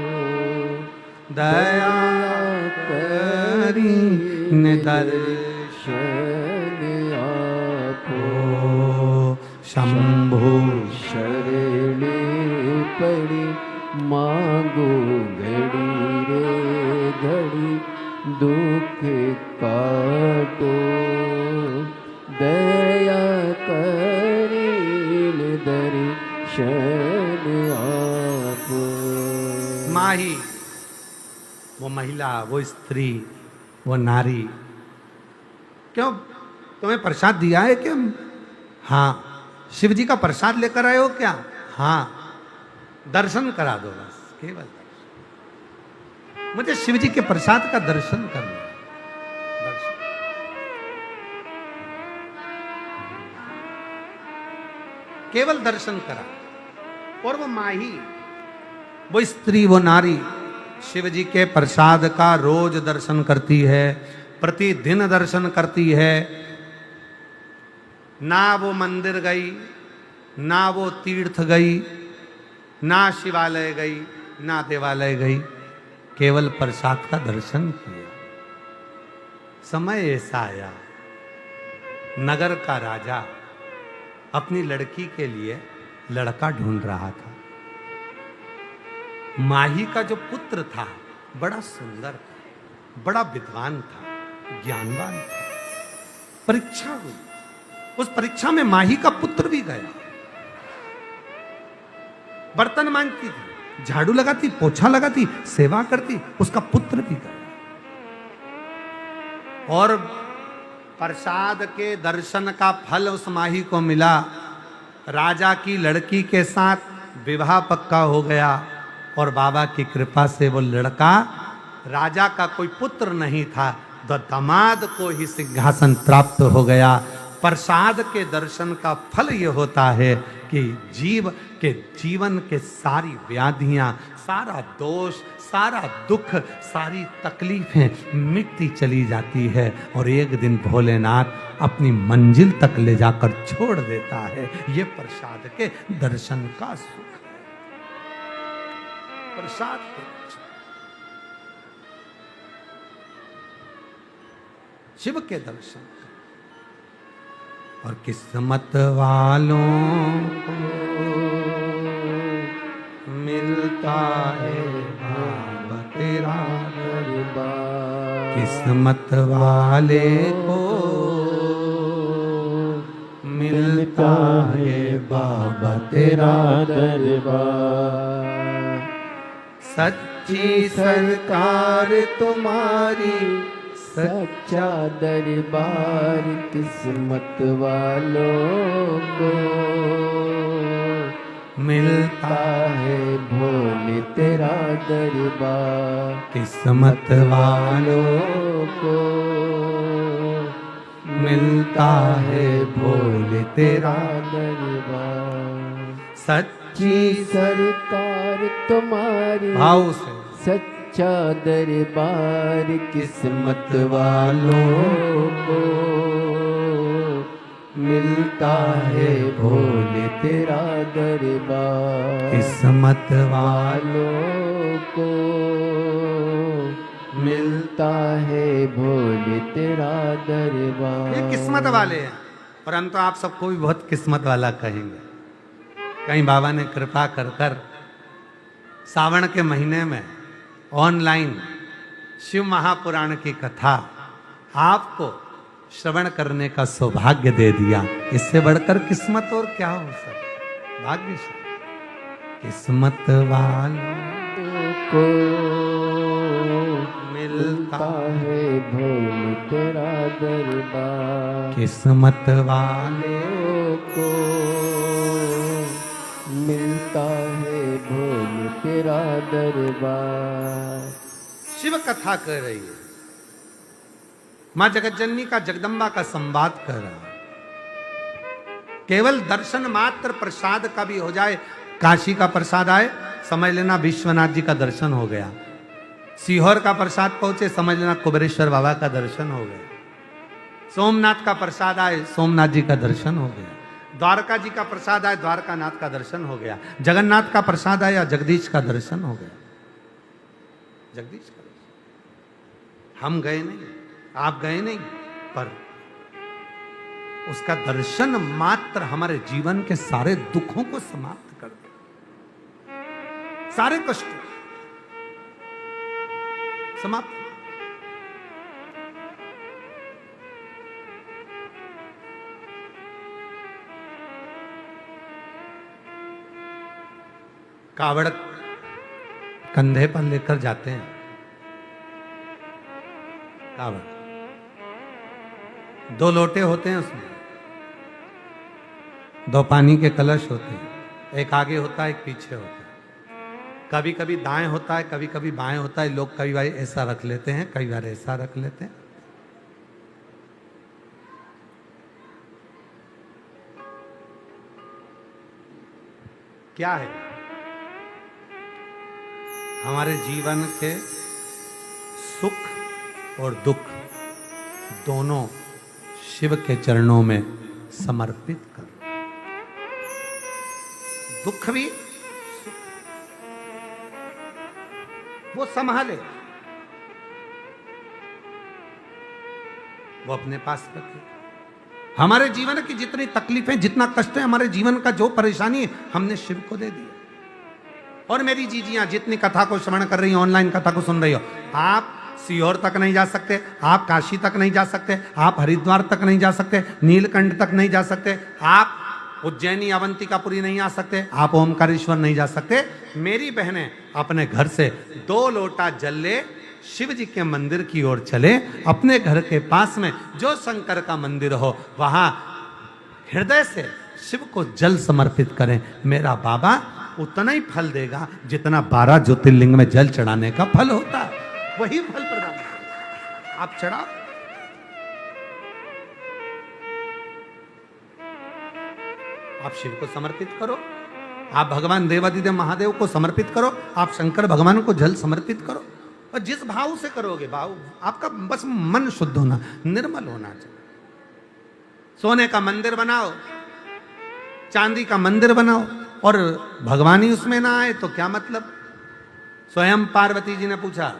दया करी निदर्शन शंभो शरणे पड़ी मांगो घड़ी रे घड़ी दुख काटो दया करील दर्शन आप। माही, वो महिला, वो स्त्री, वो नारी, क्यों तुम्हें प्रसाद दिया है क्या? हाँ। शिव जी का प्रसाद लेकर आए हो क्या? हाँ। दर्शन करा दो बस, केवल दर्शन। मुझे शिव जी के प्रसाद का दर्शन करना है। दर्शन। केवल दर्शन करा। और वो माही, वो स्त्री, वो नारी शिव जी के प्रसाद का रोज दर्शन करती है, प्रतिदिन दर्शन करती है। ना वो मंदिर गई, ना वो तीर्थ गई, ना शिवालय गई, ना देवालय गई, केवल प्रसाद का दर्शन किया। समय ऐसा आया, नगर का राजा अपनी लड़की के लिए लड़का ढूंढ रहा था। माही का जो पुत्र था बड़ा सुंदर था, बड़ा विद्वान था, ज्ञानवान था। परीक्षा हुई, उस परीक्षा में माही का पुत्र भी गया। बर्तन मांजती थी, झाड़ू लगाती, पोछा लगाती, सेवा करती, उसका पुत्र भी गया। और प्रसाद के दर्शन का फल उस माही को मिला। राजा की लड़की के साथ विवाह पक्का हो गया और बाबा की कृपा से वो लड़का, राजा का कोई पुत्र नहीं था, तो दामाद को ही सिंहासन प्राप्त हो गया। प्रसाद के दर्शन का फल ये होता है कि जीवन के सारी व्याधियां, सारा दोष, सारा दुख, सारी तकलीफें मिटती चली जाती है और एक दिन भोलेनाथ अपनी मंजिल तक ले जाकर छोड़ देता है। ये प्रसाद के दर्शन का सुख है। प्रसाद के दर्शन, शिव के दर्शन। और किस्मत वालों को मिलता है बाबा तेरा दरबार। किस्मत वाले को मिलता है बाबा तेरा दरबार। सच्ची सरकार तुम्हारी, सच्चा दरबार किस्मत वालों को मिलता है भोले तेरा दरबार। किस्मत वालों को मिलता है भोले तेरा दरबार। सच्ची सरकार तुम्हारी, भाव से सच्चा दरबार किस्मत वालों को मिलता है भोले तेरा दरबार। किस्मत वालों को मिलता है भोले तेरा दरबार। ये किस्मत वाले हैं और हम तो आप सबको भी बहुत किस्मत वाला कहेंगे। कहीं बाबा ने कृपा कर कर सावन के महीने में ऑनलाइन शिव महापुराण की कथा आपको श्रवण करने का सौभाग्य दे दिया। इससे बढ़कर किस्मत और क्या हो सकता। भाग्यशाली। किस्मत वालों को मिलता है भोले तेरा दरबार। किस्मत वाले को मिलता है भोले तेरा दरबार। शिव कथा कर रही है, मां जगतजननी का, जगदम्बा का संवाद कर रहा है। केवल दर्शन मात्र प्रसाद का भी हो जाए, काशी का प्रसाद आए समझ लेना विश्वनाथ जी का दर्शन हो गया। सीहोर का प्रसाद पहुंचे समझ लेना कुबेरेश्वर बाबा का दर्शन हो गया। सोमनाथ का प्रसाद आए सोमनाथ जी का दर्शन हो गया। द्वारका जी का प्रसाद आए द्वारकानाथ का दर्शन हो गया। जगन्नाथ का प्रसाद आया जगदीश का दर्शन हो गया। जगदीश का दर्शन हम गए नहीं, आप गए नहीं, पर उसका दर्शन मात्र हमारे जीवन के सारे दुखों को समाप्त कर दे, सारे कष्ट समाप्त। कावड़ कंधे पर लेकर जाते हैं। कावड़ 2 लोटे होते हैं, उसमें 2 पानी के कलश होते हैं, एक आगे होता है एक पीछे होता है। कभी कभी दाएं होता है कभी कभी बाएं होता है। लोग कई बार ऐसा रख लेते हैं कई बार ऐसा रख लेते हैं। क्या है हमारे जीवन के सुख और दुख दोनों शिव के चरणों में समर्पित कर। दुख भी वो संभाले, वो अपने पास रखे। हमारे जीवन की जितनी तकलीफें, जितना कष्ट है, हमारे जीवन का जो परेशानी है, हमने शिव को दे दिया। और मेरी जीजियां जितनी कथा को श्रवण कर रही हो, ऑनलाइन कथा को सुन रही हो, आप सीहोर तक नहीं जा सकते, आप काशी तक नहीं जा सकते, आप हरिद्वार तक नहीं जा सकते, नीलकंठ तक नहीं जा सकते, आप उज्जैनी अवंतिकापुरी नहीं आ सकते, आप ओमकारेश्वर नहीं जा सकते। मेरी बहनें अपने घर से 2 लोटा जल ले, शिव जी के मंदिर की ओर चले। अपने घर के पास में जो शंकर का मंदिर हो वहां हृदय से शिव को जल समर्पित करें। मेरा बाबा उतना ही फल देगा जितना 12 ज्योतिर्लिंग में जल चढ़ाने का फल होता है, वही फल प्रदान करेगा। आप चढ़ाओ। आप शिव को समर्पित करो, आप भगवान देवादिदेव महादेव को समर्पित करो, आप शंकर भगवान को जल समर्पित करो। और जिस भाव से करोगे, भाव आपका बस मन शुद्ध होना, निर्मल होना चाहिए। सोने का मंदिर बनाओ, चांदी का मंदिर बनाओ, और भगवान ही उसमें ना आए तो क्या मतलब। स्वयं पार्वती जी ने पूछा,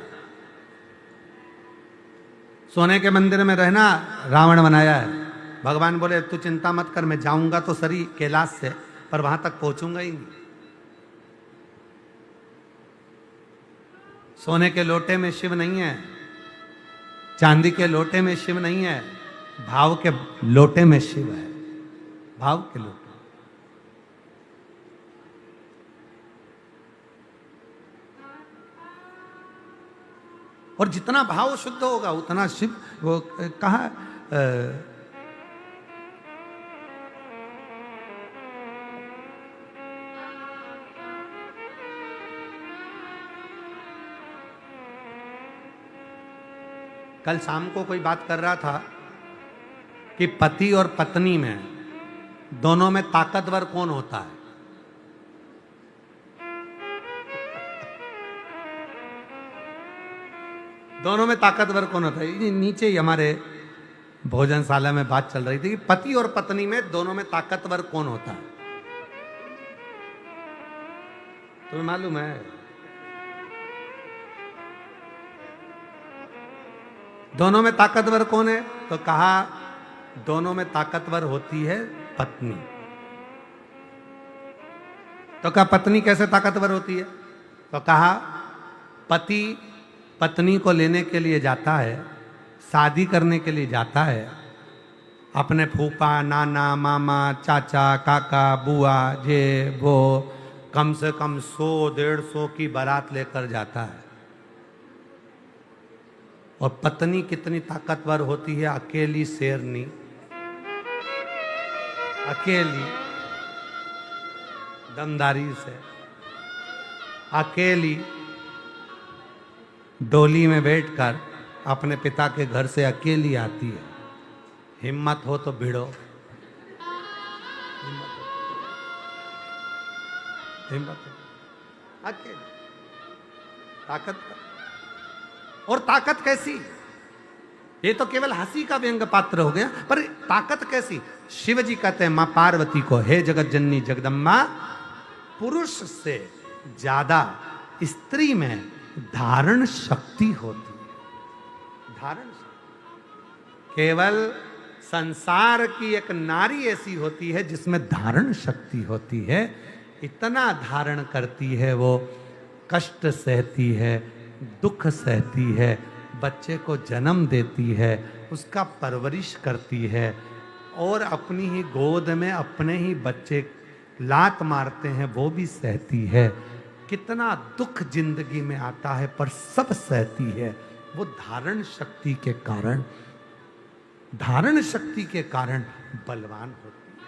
सोने के मंदिर में रहना रावण बनाया है। भगवान बोले तू चिंता मत कर, मैं जाऊंगा तो सरी कैलाश से, पर वहां तक पहुंचूंगा ही नहीं। सोने के लोटे में शिव नहीं है, चांदी के लोटे में शिव नहीं है, भाव के लोटे में शिव है। भाव के लोटे। और जितना भाव शुद्ध होगा उतना शिव, वो कहा कल शाम को कोई बात कर रहा था कि पति और पत्नी में दोनों में ताकतवर कौन होता है। दोनों में ताकतवर कौन होता है। ये नीचे ही हमारे भोजनशाला में बात चल रही थी कि पति और पत्नी में दोनों में ताकतवर कौन होता है। तुम्हें मालूम है दोनों में ताकतवर कौन है? तो कहा दोनों में ताकतवर होती है पत्नी। तो कहा पत्नी कैसे ताकतवर होती है? तो कहा पति पत्नी को लेने के लिए जाता है, शादी करने के लिए जाता है, अपने फूफा नाना मामा चाचा काका बुआ जे वो कम से कम 100-150 की बारात लेकर जाता है। और पत्नी कितनी ताकतवर होती है? अकेली शेरनी, अकेली दमदारी से, अकेली डोली में बैठकर अपने पिता के घर से अकेली आती है। हिम्मत हो तो भिड़ो, हिम्मत हो, अकेली ताकत। और ताकत कैसी? ये तो केवल हंसी का व्यंग पात्र हो गया, पर ताकत कैसी? शिव जी कहते हैं मां पार्वती को, हे जगत जननी जगदम्बा, पुरुष से ज्यादा स्त्री में धारण शक्ति होती है। धारण शक्ति केवल संसार की एक नारी ऐसी होती है जिसमें धारण शक्ति होती है। इतना धारण करती है, वो कष्ट सहती है, दुख सहती है, बच्चे को जन्म देती है, उसका परवरिश करती है, और अपनी ही गोद में अपने ही बच्चे लात मारते हैं वो भी सहती है। कितना दुख जिंदगी में आता है पर सब सहती है। वो धारण शक्ति के कारण, धारण शक्ति के कारण बलवान होती है।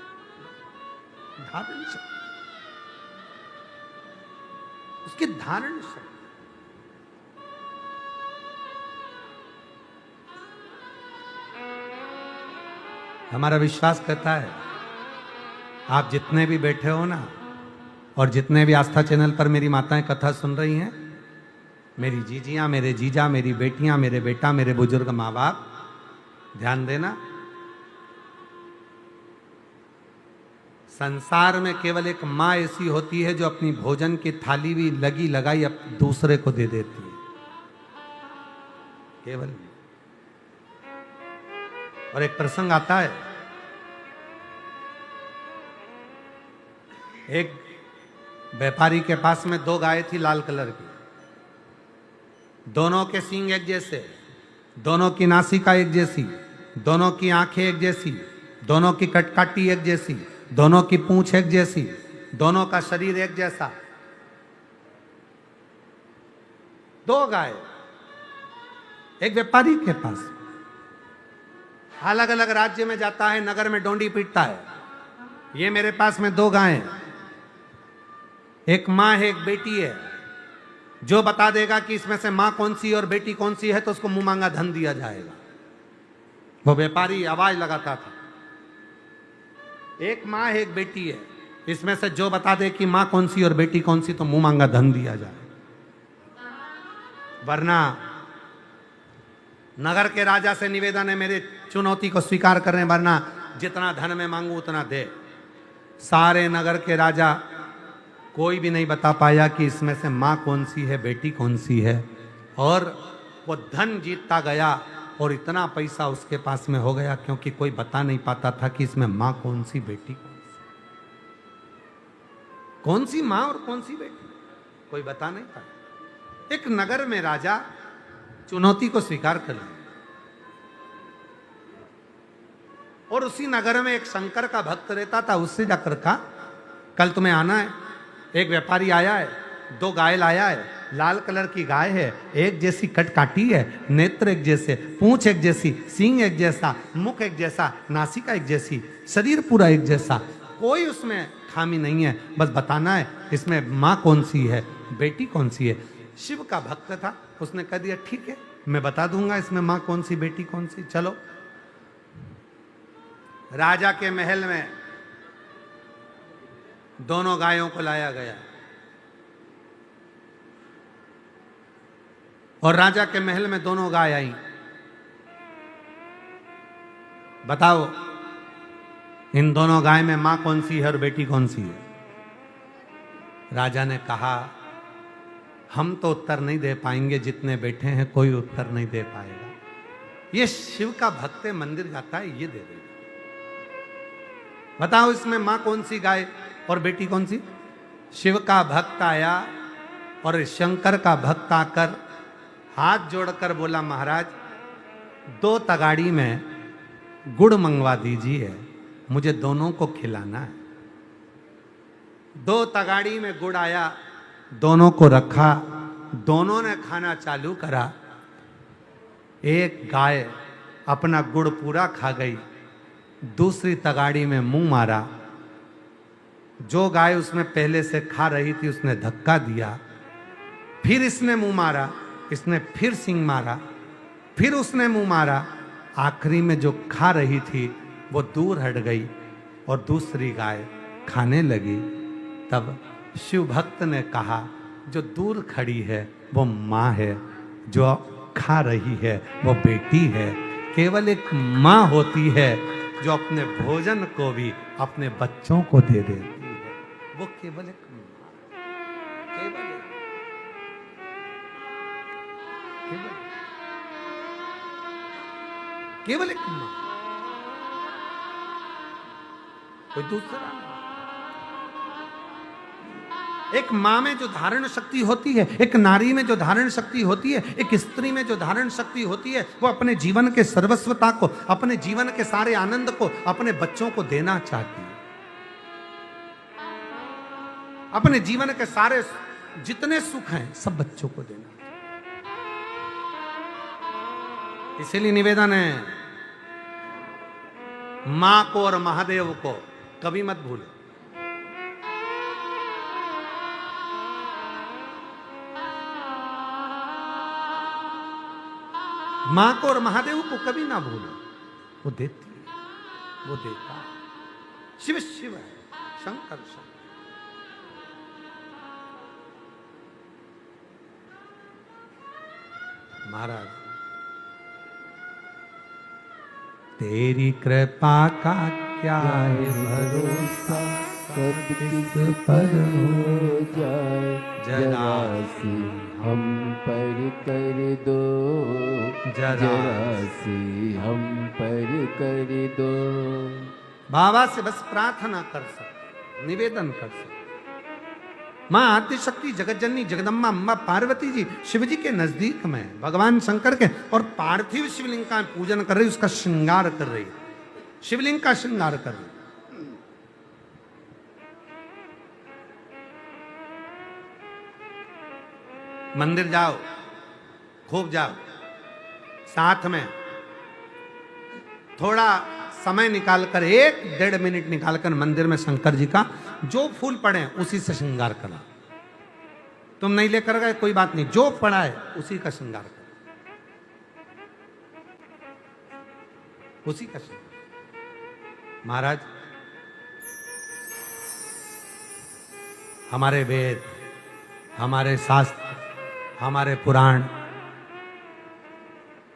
धारण शक्ति, उसकी धारण शक्ति। हमारा विश्वास कहता है आप जितने भी बैठे हो ना, और जितने भी आस्था चैनल पर मेरी माताएं कथा सुन रही हैं, मेरी जीजियां, मेरे जीजा, मेरी बेटियां, मेरे बेटा, मेरे बुजुर्ग माँ बाप, ध्यान देना, संसार में केवल एक माँ ऐसी होती है जो अपनी भोजन की थाली भी लगी लगाई अब दूसरे को दे देती है, केवल। और एक प्रसंग आता है, एक व्यापारी के पास में 2 गायें थी लाल कलर की, दोनों के सींग एक जैसे, दोनों की नासिका एक जैसी, दोनों की आंखें एक जैसी, दोनों की कटकाटी एक जैसी, दोनों की पूंछ एक जैसी, दोनों का शरीर एक जैसा। 2 गाय एक व्यापारी के पास, अलग अलग राज्य में जाता है, नगर में डोंडी पीटता है। ये मेरे पास में 2 गायें, एक माँ है एक बेटी है, जो बता देगा कि इसमें से माँ कौन सी और बेटी कौन सी है तो उसको मुंह मांगा धन दिया जाएगा। वो व्यापारी आवाज लगाता था, एक माँ है एक बेटी है, इसमें से जो बता दे कि माँ कौन सी और बेटी कौन सी तो मुंह मांगा धन दिया जाए। वरना नगर के राजा से निवेदन है, मेरे चुनौती को स्वीकार कर रहे हैं, वरना जितना धन मैं मांगू उतना दे। सारे नगर के राजा कोई भी नहीं बता पाया कि इसमें से माँ कौन सी है बेटी कौन सी है। और वो धन जीतता गया और इतना पैसा उसके पास में हो गया क्योंकि कोई बता नहीं पाता था कि इसमें माँ कौन सी बेटी कौन सी माँ और कौन सी बेटी, कोई बता नहीं पाया। एक नगर में राजा चुनौती को स्वीकार कर लिया और उसी नगर में एक शंकर का भक्त रहता था। उससे जाकर कहा कल तुम्हें आना है, एक व्यापारी आया है, 2 गाय लाया है, लाल कलर की गाय है, एक जैसी कट काटी है, नेत्र एक जैसे, पूंछ एक जैसी, सींग एक जैसा, मुख एक जैसा, नासिका एक जैसी, शरीर पूरा एक जैसा, कोई उसमें खामी नहीं है, बस बताना है इसमें माँ कौन सी है बेटी कौन सी है। शिव का भक्त था, उसने कह दिया ठीक है मैं बता दूंगा इसमें माँ कौन सी बेटी कौन सी। चलो राजा के महल में दोनों गायों को लाया गया और राजा के महल में दोनों गाय आई। बताओ इन दोनों गाय में मां कौन सी है और बेटी कौन सी है। राजा ने कहा हम तो उत्तर नहीं दे पाएंगे, जितने बैठे हैं कोई उत्तर नहीं दे पाएगा। ये शिव का भक्त मंदिर जाता है ये दे देगा। बताओ इसमें मां कौन सी गाय और बेटी कौन सी। शिव का भक्त आया और शंकर का भक्त आकर हाथ जोड़कर बोला महाराज 2 तगाड़ी में गुड़ मंगवा दीजिए, मुझे दोनों को खिलाना है। 2 तगाड़ी में गुड़ आया, दोनों को रखा, दोनों ने खाना चालू करा। एक गाय अपना गुड़ पूरा खा गई, दूसरी तगाड़ी में मुंह मारा। जो गाय उसमें पहले से खा रही थी उसने धक्का दिया, फिर इसने मुंह मारा, इसने फिर सींग मारा, फिर उसने मुंह मारा। आखिरी में जो खा रही थी वो दूर हट गई और दूसरी गाय खाने लगी। तब शिव भक्त ने कहा जो दूर खड़ी है वो माँ है, जो खा रही है वो बेटी है। केवल एक माँ होती है जो अपने भोजन को भी अपने बच्चों को दे देती है, वो केवल एक माँ, केवल एक माँ, कोई दूसरा नहीं। एक माँ में जो धारण शक्ति होती है, एक नारी में जो धारण शक्ति होती है, एक स्त्री में जो धारण शक्ति होती है, वो अपने जीवन के सर्वस्वता को, अपने जीवन के सारे आनंद को अपने बच्चों को देना चाहती है। अपने जीवन के सारे जितने सुख हैं सब बच्चों को देना। इसीलिए निवेदन है मां को और महादेव को कभी मत भूलो। मां को और महादेव को कभी ना भूलो, वो देती है, वो देता है। शिव शिव है, शंकर शंकर। महाराज तेरी कृपा का क्या है भरोसा, कब किस पर हो जाए जरा सी हम पर कर दो, जरा सी हम पर कर दो। बाबा से बस प्रार्थना कर सकते, निवेदन कर सकते। मां आदिशक्ति जगत जननी जगदम्बा अम्बा पार्वती जी शिव जी के नजदीक में भगवान शंकर के और पार्थिव शिवलिंग का पूजन कर रही, उसका श्रृंगार कर रही, शिवलिंग का श्रृंगार कर रही। मंदिर जाओ, खूब जाओ, साथ में थोड़ा समय निकालकर 1-1.5 मिनट निकालकर मंदिर में शंकर जी का जो फूल पड़े उसी से श्रृंगार करो। तुम नहीं लेकर गए कोई बात नहीं, जो पड़ा है उसी का श्रृंगार करो, उसी का श्रृंगार। महाराज हमारे वेद, हमारे शास्त्र, हमारे पुराण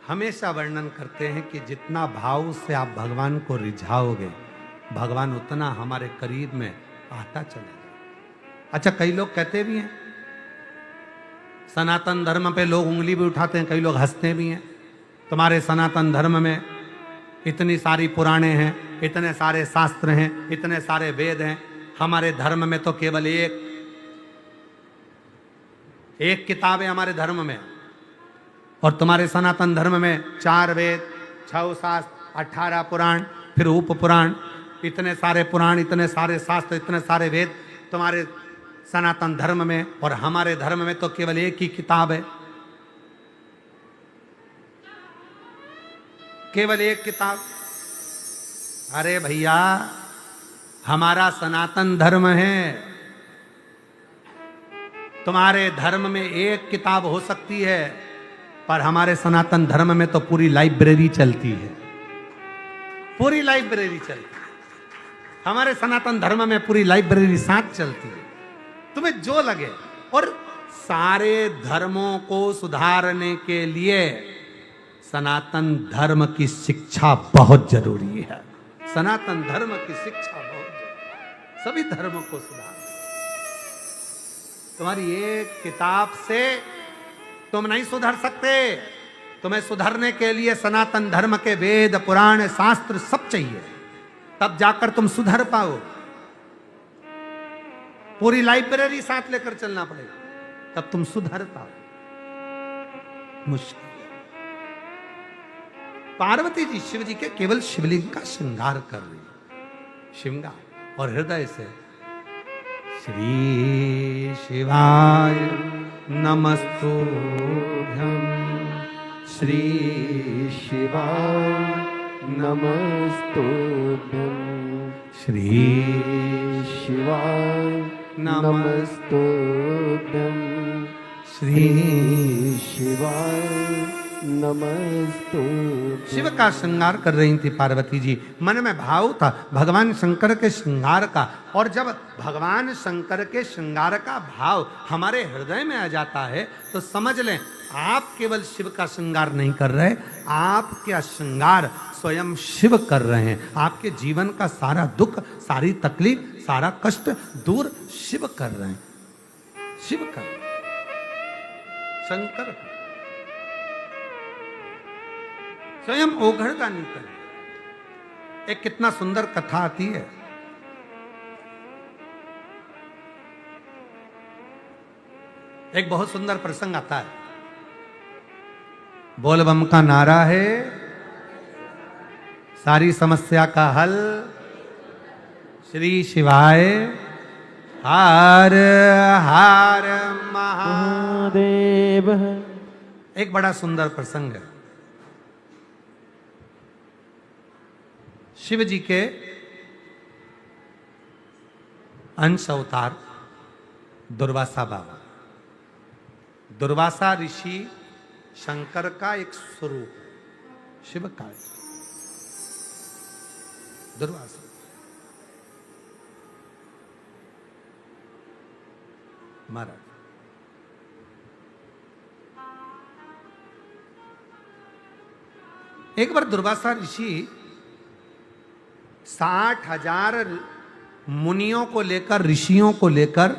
हमेशा वर्णन करते हैं कि जितना भाव से आप भगवान को रिझाओगे, भगवान उतना हमारे करीब में आता चलेगा। अच्छा, कई लोग कहते भी हैं, सनातन धर्म पे लोग उंगली भी उठाते हैं, कई लोग हंसते भी हैं, तुम्हारे सनातन धर्म में इतनी सारी पुराणे हैं, इतने सारे शास्त्र हैं, इतने सारे वेद हैं, हमारे धर्म में तो केवल एक किताब है हमारे धर्म में, और तुम्हारे सनातन धर्म में 4 वेद, 6 शास्त्र, 18 पुराण, फिर उप पुराण, इतने सारे पुराण, इतने सारे शास्त्र, इतने सारे वेद तुम्हारे सनातन धर्म में, और हमारे धर्म में तो केवल एक ही किताब है, केवल एक किताब। अरे भैया, हमारा सनातन धर्म है, तुम्हारे धर्म में एक किताब हो सकती है, पर हमारे सनातन धर्म में तो पूरी लाइब्रेरी चलती है, पूरी लाइब्रेरी चलती है। हमारे सनातन धर्म में पूरी लाइब्रेरी साथ चलती है, तुम्हें जो लगे। और सारे धर्मों को सुधारने के लिए सनातन धर्म की शिक्षा बहुत जरूरी है। सनातन धर्म की शिक्षा बहुत जरूरी, सभी धर्मों को सुधार। तुम्हारी एक किताब से तुम नहीं सुधर सकते, तुम्हें सुधरने के लिए सनातन धर्म के वेद, पुराण, शास्त्र सब चाहिए, तब जाकर तुम सुधर पाओ। पूरी लाइब्रेरी साथ लेकर चलना पड़ेगा, तब तुम सुधर पाओ। मुश्किल। पार्वती जी शिव जी के केवल शिवलिंग का श्रृंगार कर रही है, श्रृंगार, और हृदय से श्री शिवाय नमस्तुभ्यं, श्री शिवाय नमस्तुभ्यं, श्री शिवाय नमस्तुभ्यं, श्री शिवाय नमस्तुभ्यं। शिव का श्रृंगार कर रही थी पार्वती जी, मन में भाव था भगवान शंकर के श्रृंगार का। और जब भगवान शंकर के श्रृंगार का भाव हमारे हृदय में आ जाता है तो समझ लें आप केवल शिव का श्रृंगार नहीं कर रहे, आपका श्रृंगार स्वयं शिव कर रहे हैं। आपके जीवन का सारा दुख, सारी तकलीफ, सारा कष्ट दूर शिव कर रहे हैं, शिव कर रहे हैं। शंकर स्वयं ओघड़ का निकल। एक कितना सुंदर कथा आती है, एक बहुत सुंदर प्रसंग आता है। बोल बम का नारा है, सारी समस्या का हल श्री शिवाय हर हर महादेव। एक बड़ा सुंदर प्रसंग है। शिव जी के अंश अवतार दुर्वासा बाबा, दुर्वासा ऋषि शंकर का एक स्वरूप, शिव का दुर्वासा। महाराज एक बार दुर्वासा ऋषि 60,000 मुनियों को लेकर, ऋषियों को लेकर,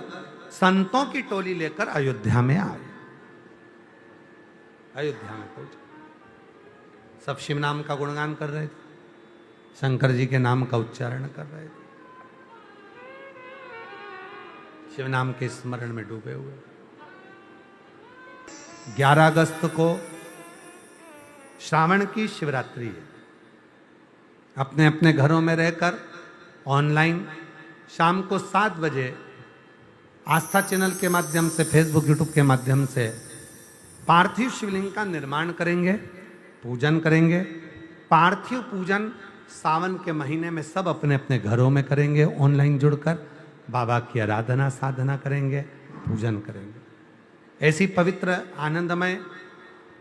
संतों की टोली लेकर अयोध्या में आए। अयोध्या में पहुंचे, सब शिव नाम का गुणगान कर रहे थे, शंकर जी के नाम का उच्चारण कर रहे थे, शिव नाम के स्मरण में डूबे हुए। 11 अगस्त को श्रावण की शिवरात्रि है। अपने अपने घरों में रहकर ऑनलाइन शाम को 7 बजे आस्था चैनल के माध्यम से, फेसबुक यूट्यूब के माध्यम से पार्थिव शिवलिंग का निर्माण करेंगे, पूजन करेंगे। पार्थिव पूजन सावन के महीने में सब अपने अपने घरों में करेंगे, ऑनलाइन जुड़कर बाबा की आराधना साधना करेंगे, पूजन करेंगे। ऐसी पवित्र आनंदमय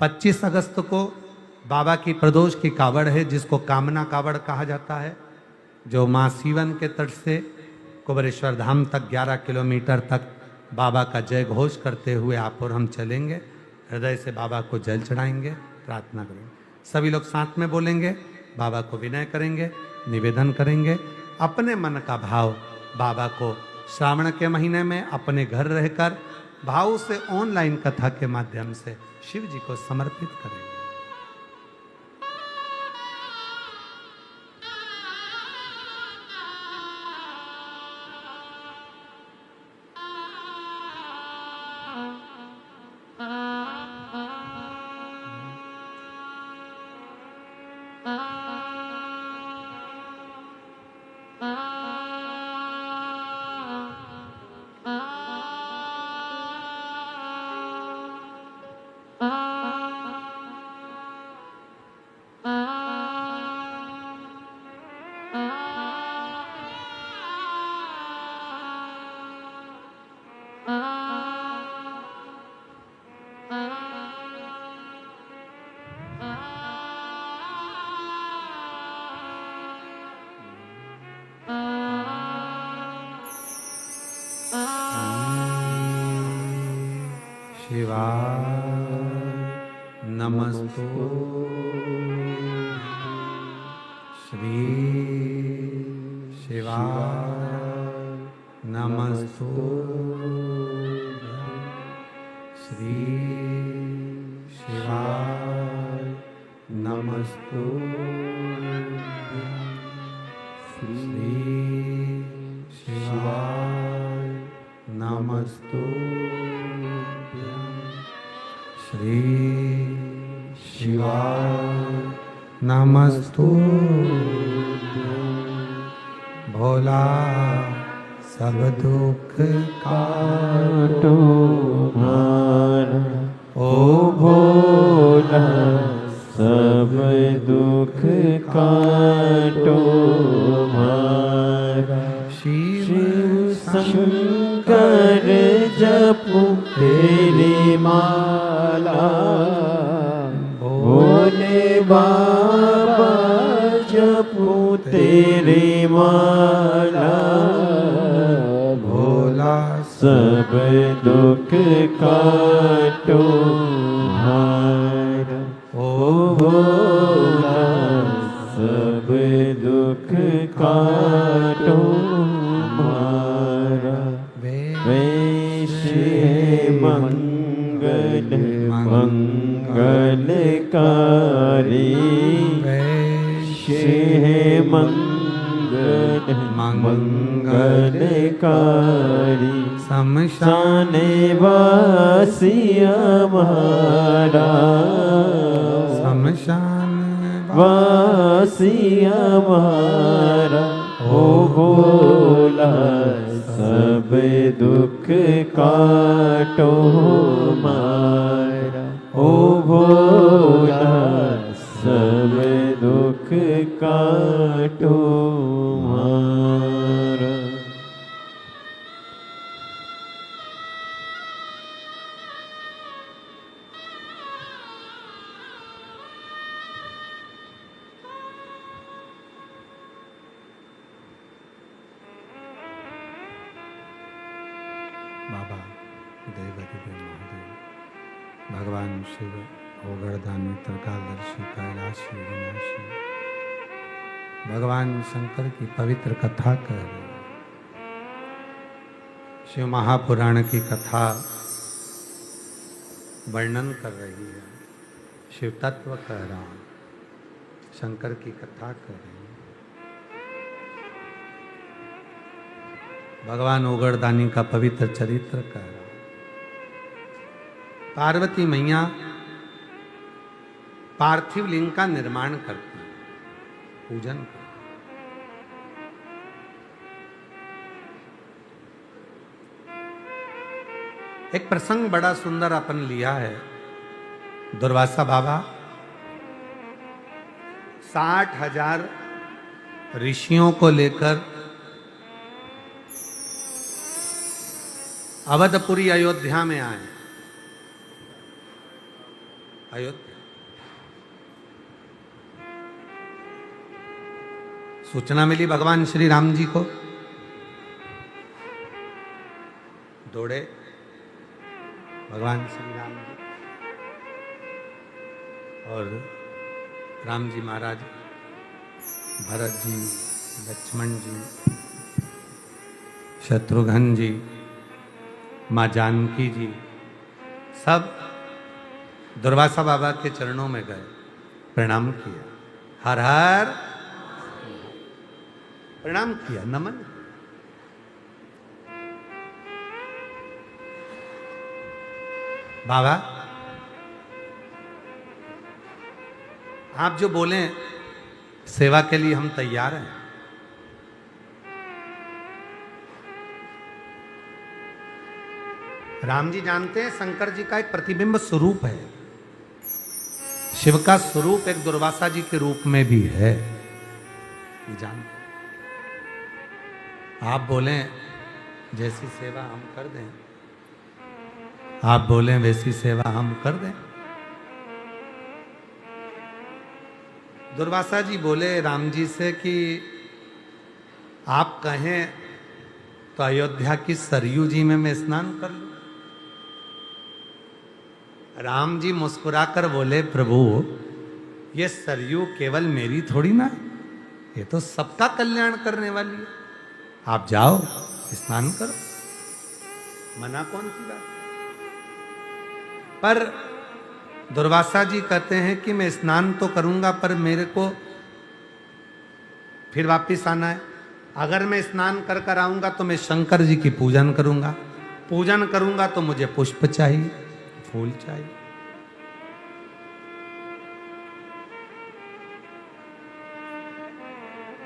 25 अगस्त को बाबा की प्रदोष की कावड़ है, जिसको कामना कावड़ कहा जाता है, जो माँ सीवन के तट से कुबेरेश्वर धाम तक 11 किलोमीटर तक बाबा का जय घोष करते हुए आप और हम चलेंगे। हृदय से बाबा को जल चढ़ाएंगे, प्रार्थना करेंगे। सभी लोग साथ में बोलेंगे, बाबा को विनय करेंगे, निवेदन करेंगे। अपने मन का भाव बाबा को श्रावण के महीने में अपने घर रहकर भाव से ऑनलाइन कथा के माध्यम से शिव जी को समर्पित करेंगे। शिवाय नमस्तु श्री शिवाय नमस्तु श्री शिवाय नमस्तु श्री शिवाय नमस्तु श्री शिवाय नमस्तु भोला सब दुख काटो मारा, ओ भोला सब दुख काटो मारा। शिव शंकर जपू तेरी माला, भोले बाबा जपू तेरी माला। भोला सब दुख काटो मारा, ओ भोला सब दुख काटो मारा। वैश्य मंगल मंगलकारी, वैश्य मंगल मंगलकारी। शमशान वासी हमारा, शमशान वासी हमारा। ओ भोला सब दुख काटो मारा, ओ भोला सब दुख काटो मारा। बाबा देवाधिदेव महादेव भगवान शिव ओगड़दानी त्रिकालदर्शी कैलाशी विनाशी भगवान शंकर की पवित्र कथा कर रहे हैं। शिव महापुराण की कथा वर्णन कर रही है, शिव तत्व कह रहा हूं, शंकर की कथा कर रही है। भगवान ओगड़दानी का पवित्र चरित्र कह रहा हूं। पार्वती मैया पार्थिव लिंग का निर्माण करती है, पूजन करती। एक प्रसंग बड़ा सुंदर अपन लिया है। दुर्वासा बाबा 60,000 ऋषियों को लेकर अवधपुरी अयोध्या में आए। अयोध्या सूचना मिली भगवान श्री राम जी को, दौड़े भगवान श्री राम जी और राम जी महाराज, भरत जी, लक्ष्मण जी, शत्रुघ्न जी, माँ जानकी जी, सब दुर्वासा बाबा के चरणों में गए, प्रणाम किया, हर हर प्रणाम किया, नमन। बाबा आप जो बोले सेवा के लिए हम तैयार हैं। राम जी जानते हैं शंकर जी का एक प्रतिबिंब स्वरूप है, शिव का स्वरूप एक दुर्वासा जी के रूप में भी है, ये जानते। आप बोले जैसी सेवा हम कर दें, आप बोले वैसी सेवा हम कर दें। दुर्वासा जी बोले राम जी से कि आप कहें तो अयोध्या की सरयू जी में मैं स्नान कर लूं। राम जी मुस्कुराकर बोले प्रभु ये सरयू केवल मेरी थोड़ी ना है, ये तो सबका कल्याण करने वाली है, आप जाओ स्नान करो, मना कौन की बात। पर दुर्वासा जी कहते हैं कि मैं स्नान तो करूंगा पर मेरे को फिर वापिस आना है। अगर मैं स्नान कर कर आऊंगा तो मैं शंकर जी की पूजन करूंगा, पूजन करूंगा तो मुझे पुष्प चाहिए, फूल चाहिए।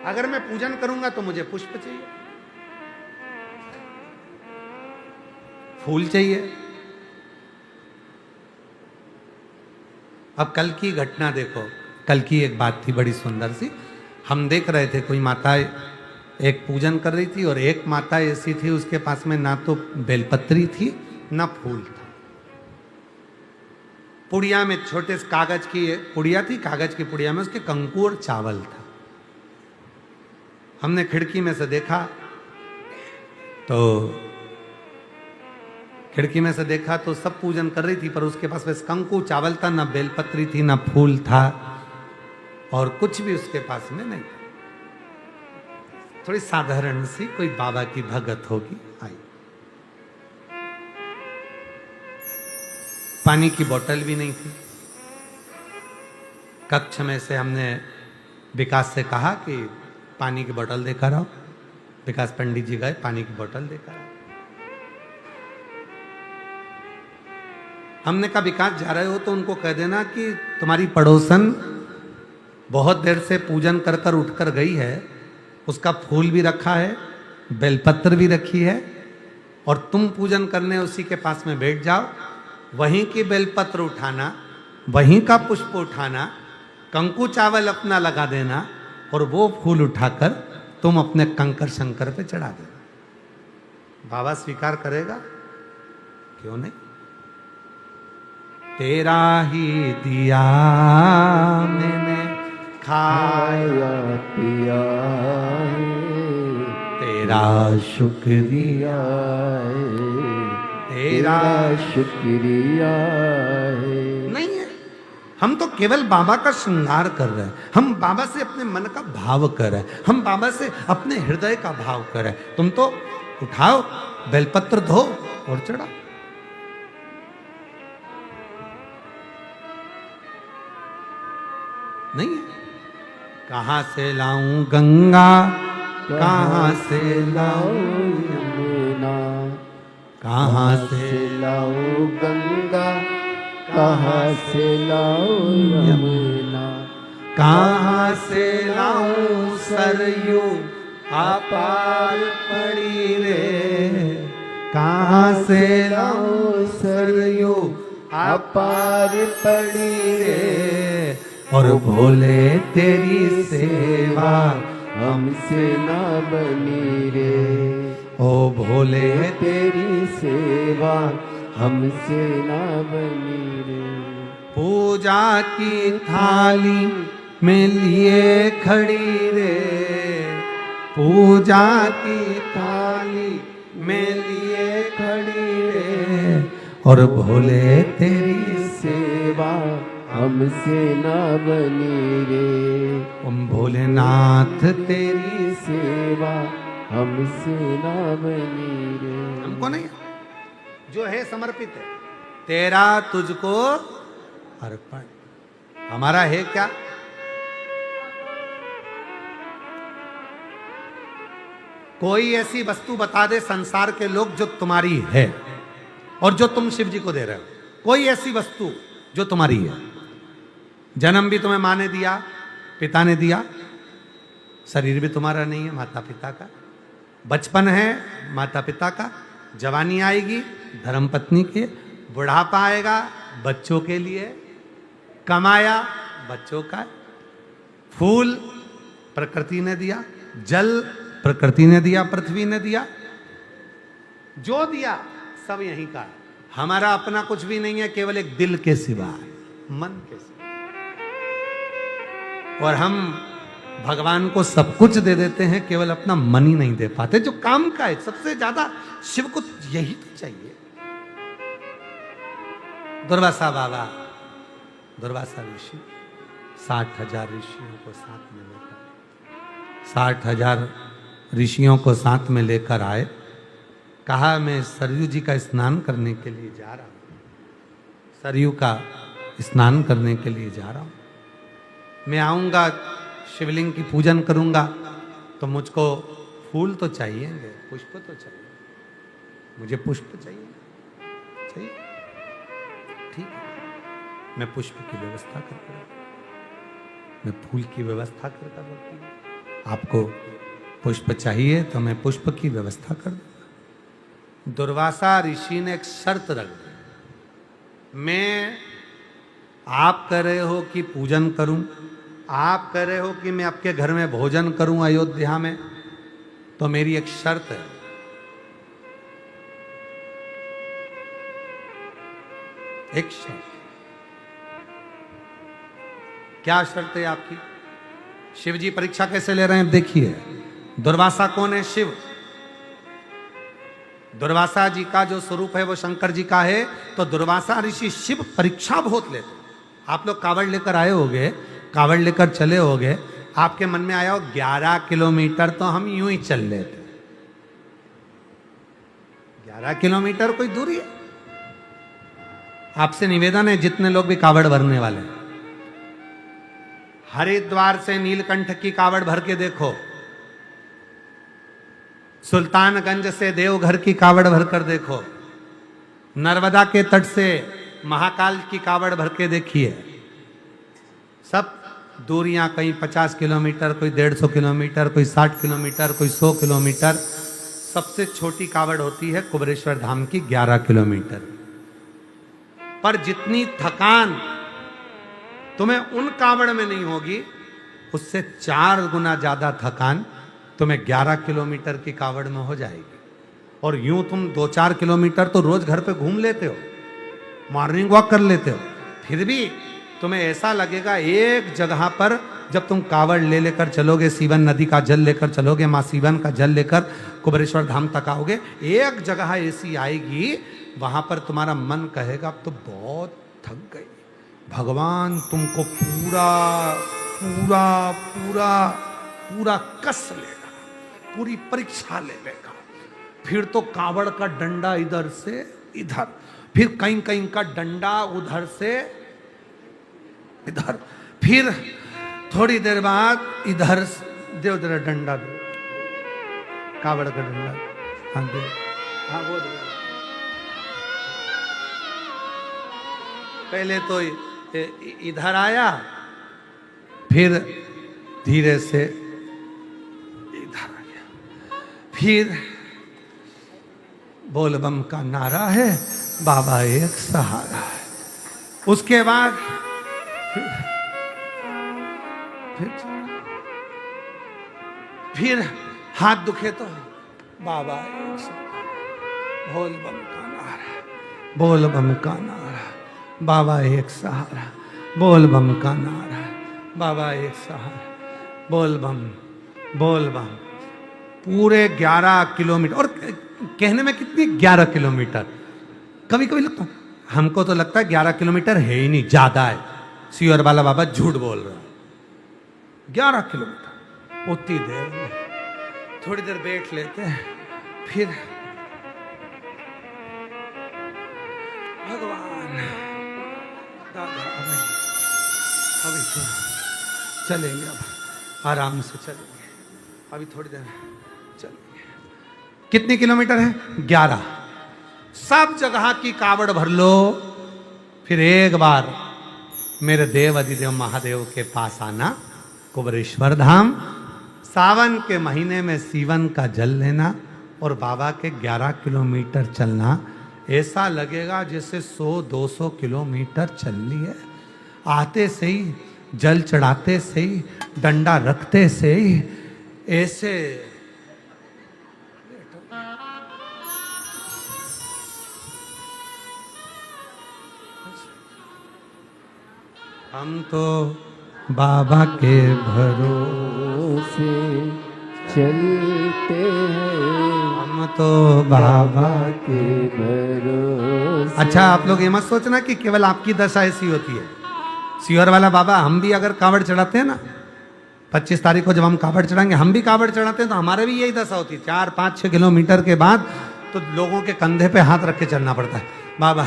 अगर मैं पूजन करूंगा तो मुझे पुष्प चाहिए, फूल चाहिए। अब कल की घटना देखो, कल की एक बात थी बड़ी सुंदर सी। हम देख रहे थे कोई माता एक पूजन कर रही थी और एक माता ऐसी थी उसके पास में ना तो बेलपत्री थी ना फूल था। पुड़िया में छोटे से कागज की पुड़िया थी, कागज की पुड़िया में उसके कंकु और चावल था। हमने खिड़की में से देखा तो खिड़की में से देखा तो सब पूजन कर रही थी पर उसके पास बस कंकु चावल था, ना बेलपत्री थी ना फूल था और कुछ भी उसके पास में नहीं था। थोड़ी साधारण सी कोई बाबा की भगत होगी आई। पानी की बोतल भी नहीं थी। कक्ष में से हमने विकास से कहा कि पानी की बोतल देकर आओ। विकास पंडित जी गए, पानी की बोतल देकर आओ। हमने कहा विकास जा रहे हो तो उनको कह देना कि तुम्हारी पड़ोसन बहुत देर से पूजन कर कर उठकर गई है, उसका फूल भी रखा है, बेलपत्र भी रखी है और तुम पूजन करने उसी के पास में बैठ जाओ, वहीं की बेलपत्र उठाना, वहीं का पुष्प उठाना, कंकु चावल अपना लगा देना और वो फूल उठाकर तुम अपने कंकर शंकर पे चढ़ा देना। बाबा स्वीकार करेगा? क्यों नहीं? तेरा ही दिया मैंने खाया पिया है, तेरा शुक्रिया है, तेरा शुक्रिया है। नहीं है, हम तो केवल बाबा का श्रृंगार कर रहे हैं, हम बाबा से अपने मन का भाव कर रहे हैं, हम बाबा से अपने हृदय का भाव कर रहे हैं। तुम तो उठाओ, बेलपत्र धो और चढ़ाओ। नहीं है। कहां से लाऊं गंगा, कहां से लाऊं यमुना, कहां से लाऊं गंगा, कहां से लाऊं यमुना, कहां से लाऊं सरयू अपार पड़ी रे, कहां से लाऊं सरयू अपार पड़ी रे। और भोले तेरी सेवा हमसे ना बनी रे, ओ भोले तेरी सेवा हमसे ना बनी रे। पूजा की थाली में लिए खड़ी रे, पूजा की थाली में लिए खड़ी रे, और भोले तेरी सेवा हमसे ना बनी रे। ओम भोलेनाथ तेरी तेरी सेवा हमसे ना बनी रे। हमको नहीं, जो है समर्पित है, तेरा तुझको अर्पण। हमारा है क्या? कोई ऐसी वस्तु बता दे संसार के लोग जो तुम्हारी है और जो तुम शिव जी को दे रहे हो। कोई ऐसी वस्तु जो तुम्हारी है। जन्म भी तुम्हें माँ ने दिया, पिता ने दिया, शरीर भी तुम्हारा नहीं है, माता पिता का। बचपन है माता पिता का, जवानी आएगी धर्मपत्नी के, बुढ़ापा आएगा बच्चों के लिए, कमाया बच्चों का, फूल प्रकृति ने दिया, जल प्रकृति ने दिया, पृथ्वी ने दिया, जो दिया सब यहीं का है। हमारा अपना कुछ भी नहीं है, केवल एक दिल के सिवा, मन के सिवा। और हम भगवान को सब कुछ दे देते हैं, केवल अपना मन ही नहीं दे पाते, जो काम का है। सबसे ज्यादा शिव को यही तो चाहिए। दुर्वासा बाबा, दुर्वासा ऋषि 60,000 ऋषियों को साथ में लेकर 60,000 ऋषियों को साथ में लेकर आए। कहा मैं सरयू जी का स्नान करने के लिए जा रहा हूं, सरयू का स्नान करने के लिए जा रहा हूं। मैं आऊंगा, शिवलिंग की पूजन करूंगा, तो मुझको फूल तो चाहिएंगे, पुष्प तो चाहिए, मुझे पुष्प चाहिए, चाहिए, ठीक है, मैं पुष्प की व्यवस्था करता हूँ, मैं फूल की व्यवस्था करता हूँ। आपको पुष्प चाहिए तो मैं पुष्प की व्यवस्था कर दूंगा। दुर्वासा ऋषि ने एक शर्त रख दी, मैं, आप कह रहे हो कि पूजन करूं, आप कह रहे हो कि मैं आपके घर में भोजन करूं अयोध्या में, तो मेरी एक शर्त है, एक शर्त। क्या शर्त है आपकी? शिव जी परीक्षा कैसे ले रहे हैं देखिए। दुर्वासा कौन है? शिव। दुर्वासा जी का जो स्वरूप है वो शंकर जी का है, तो दुर्वासा ऋषि शिव परीक्षा बहुत लेते। आप लोग कावड़ लेकर आए होगे, कावड़ लेकर चले होगे, आपके मन में आया हो 11 किलोमीटर तो हम यूं ही चल लेते। 11 किलोमीटर कोई दूरी है? आपसे निवेदन है, जितने लोग भी कावड़ भरने वाले हैं, हरिद्वार से नीलकंठ की कावड़ भर के देखो, सुल्तानगंज से देवघर की कावड़ भरकर देखो, नर्मदा के तट से महाकाल की कावड़ भर के देखिए। सब दूरियां, कहीं 50 किलोमीटर, कोई 150 किलोमीटर, कोई 60 किलोमीटर, कोई 100 किलोमीटर। सबसे छोटी कावड़ होती है कुबेरेश्वर धाम की 11 किलोमीटर। पर जितनी थकान तुम्हें उन कावड़ में नहीं होगी, उससे 4 गुना ज्यादा थकान तुम्हें 11 किलोमीटर की कावड़ में हो जाएगी। और यूं तुम 2-4 किलोमीटर तो रोज घर पे घूम लेते हो, मॉर्निंग वॉक कर लेते हो, फिर भी तुम्हें ऐसा लगेगा एक जगह पर जब तुम कावड़ ले लेकर चलोगे, सीवन नदी का जल लेकर चलोगे, माँ सीवन का जल लेकर कुबेरेश्वर धाम तक आओगे, एक जगह ऐसी आएगी वहां पर तुम्हारा मन कहेगा अब तो बहुत थक गई, भगवान तुमको पूरा पूरा पूरा पूरा कस लेगा, पूरी परीक्षा ले लेगा। फिर तो कावड़ का डंडा इधर से इधर, फिर कहीं कहीं का डंडा उधर से इधर, फिर थोड़ी देर बाद इधर दे, उधर डंडा दो, कावड़ का डंडा, हाँ दे, हाँ वो दे। पहले तो इधर आया, फिर धीरे से इधर आ गया, फिर बोल बम का नारा है, बाबा एक सहारा है। उसके बाद फिर हाथ दुखे तो बाबा एक सहारा, बोल बम का नारा, बोल बम का नारा, बाबा एक सहारा, बोल बम का नारा, बाबा एक सहारा, बोल बम, बोल बम। पूरे 11 किलोमीटर, और कहने में कितनी 11 किलोमीटर, कभी कभी लगता, हमको तो लगता है 11 किलोमीटर है ही नहीं, ज्यादा है। सीहोर वाला बाबा झूठ बोल रहा है। 11 किलोमीटर उतनी देर में, थोड़ी देर बैठ लेते हैं, फिर भगवान दादा अभी तो चलेंगे, अब आराम से चलेंगे, अभी थोड़ी देर चलेंगे। कितने किलोमीटर है? 11। सब जगह की कावड़ भर लो, फिर एक बार मेरे देव अधिदेव महादेव के पास आना, कुबरेश्वर धाम। सावन के महीने में सीवन का जल लेना और बाबा के 11 किलोमीटर चलना। ऐसा लगेगा जैसे 100-200 किलोमीटर चल लिए। आते से ही, जल चढ़ाते से ही, डंडा रखते से ही ऐसे हम तो बाबा के भरोसे चलते हैं, हम तो बाबा के भरोसे। अच्छा, आप लोग ये मत सोचना कि केवल आपकी दशा ऐसी होती है। सीहोर वाला बाबा, हम भी अगर कावड़ चढ़ाते हैं ना, 25 तारीख को जब हम कावड़ चढ़ाएंगे, हम भी कावड़ चढ़ाते हैं तो हमारे भी यही दशा होती है। 4, 5, 6 किलोमीटर के बाद तो लोगों के कंधे पे हाथ रख के चलना पड़ता है। बाबा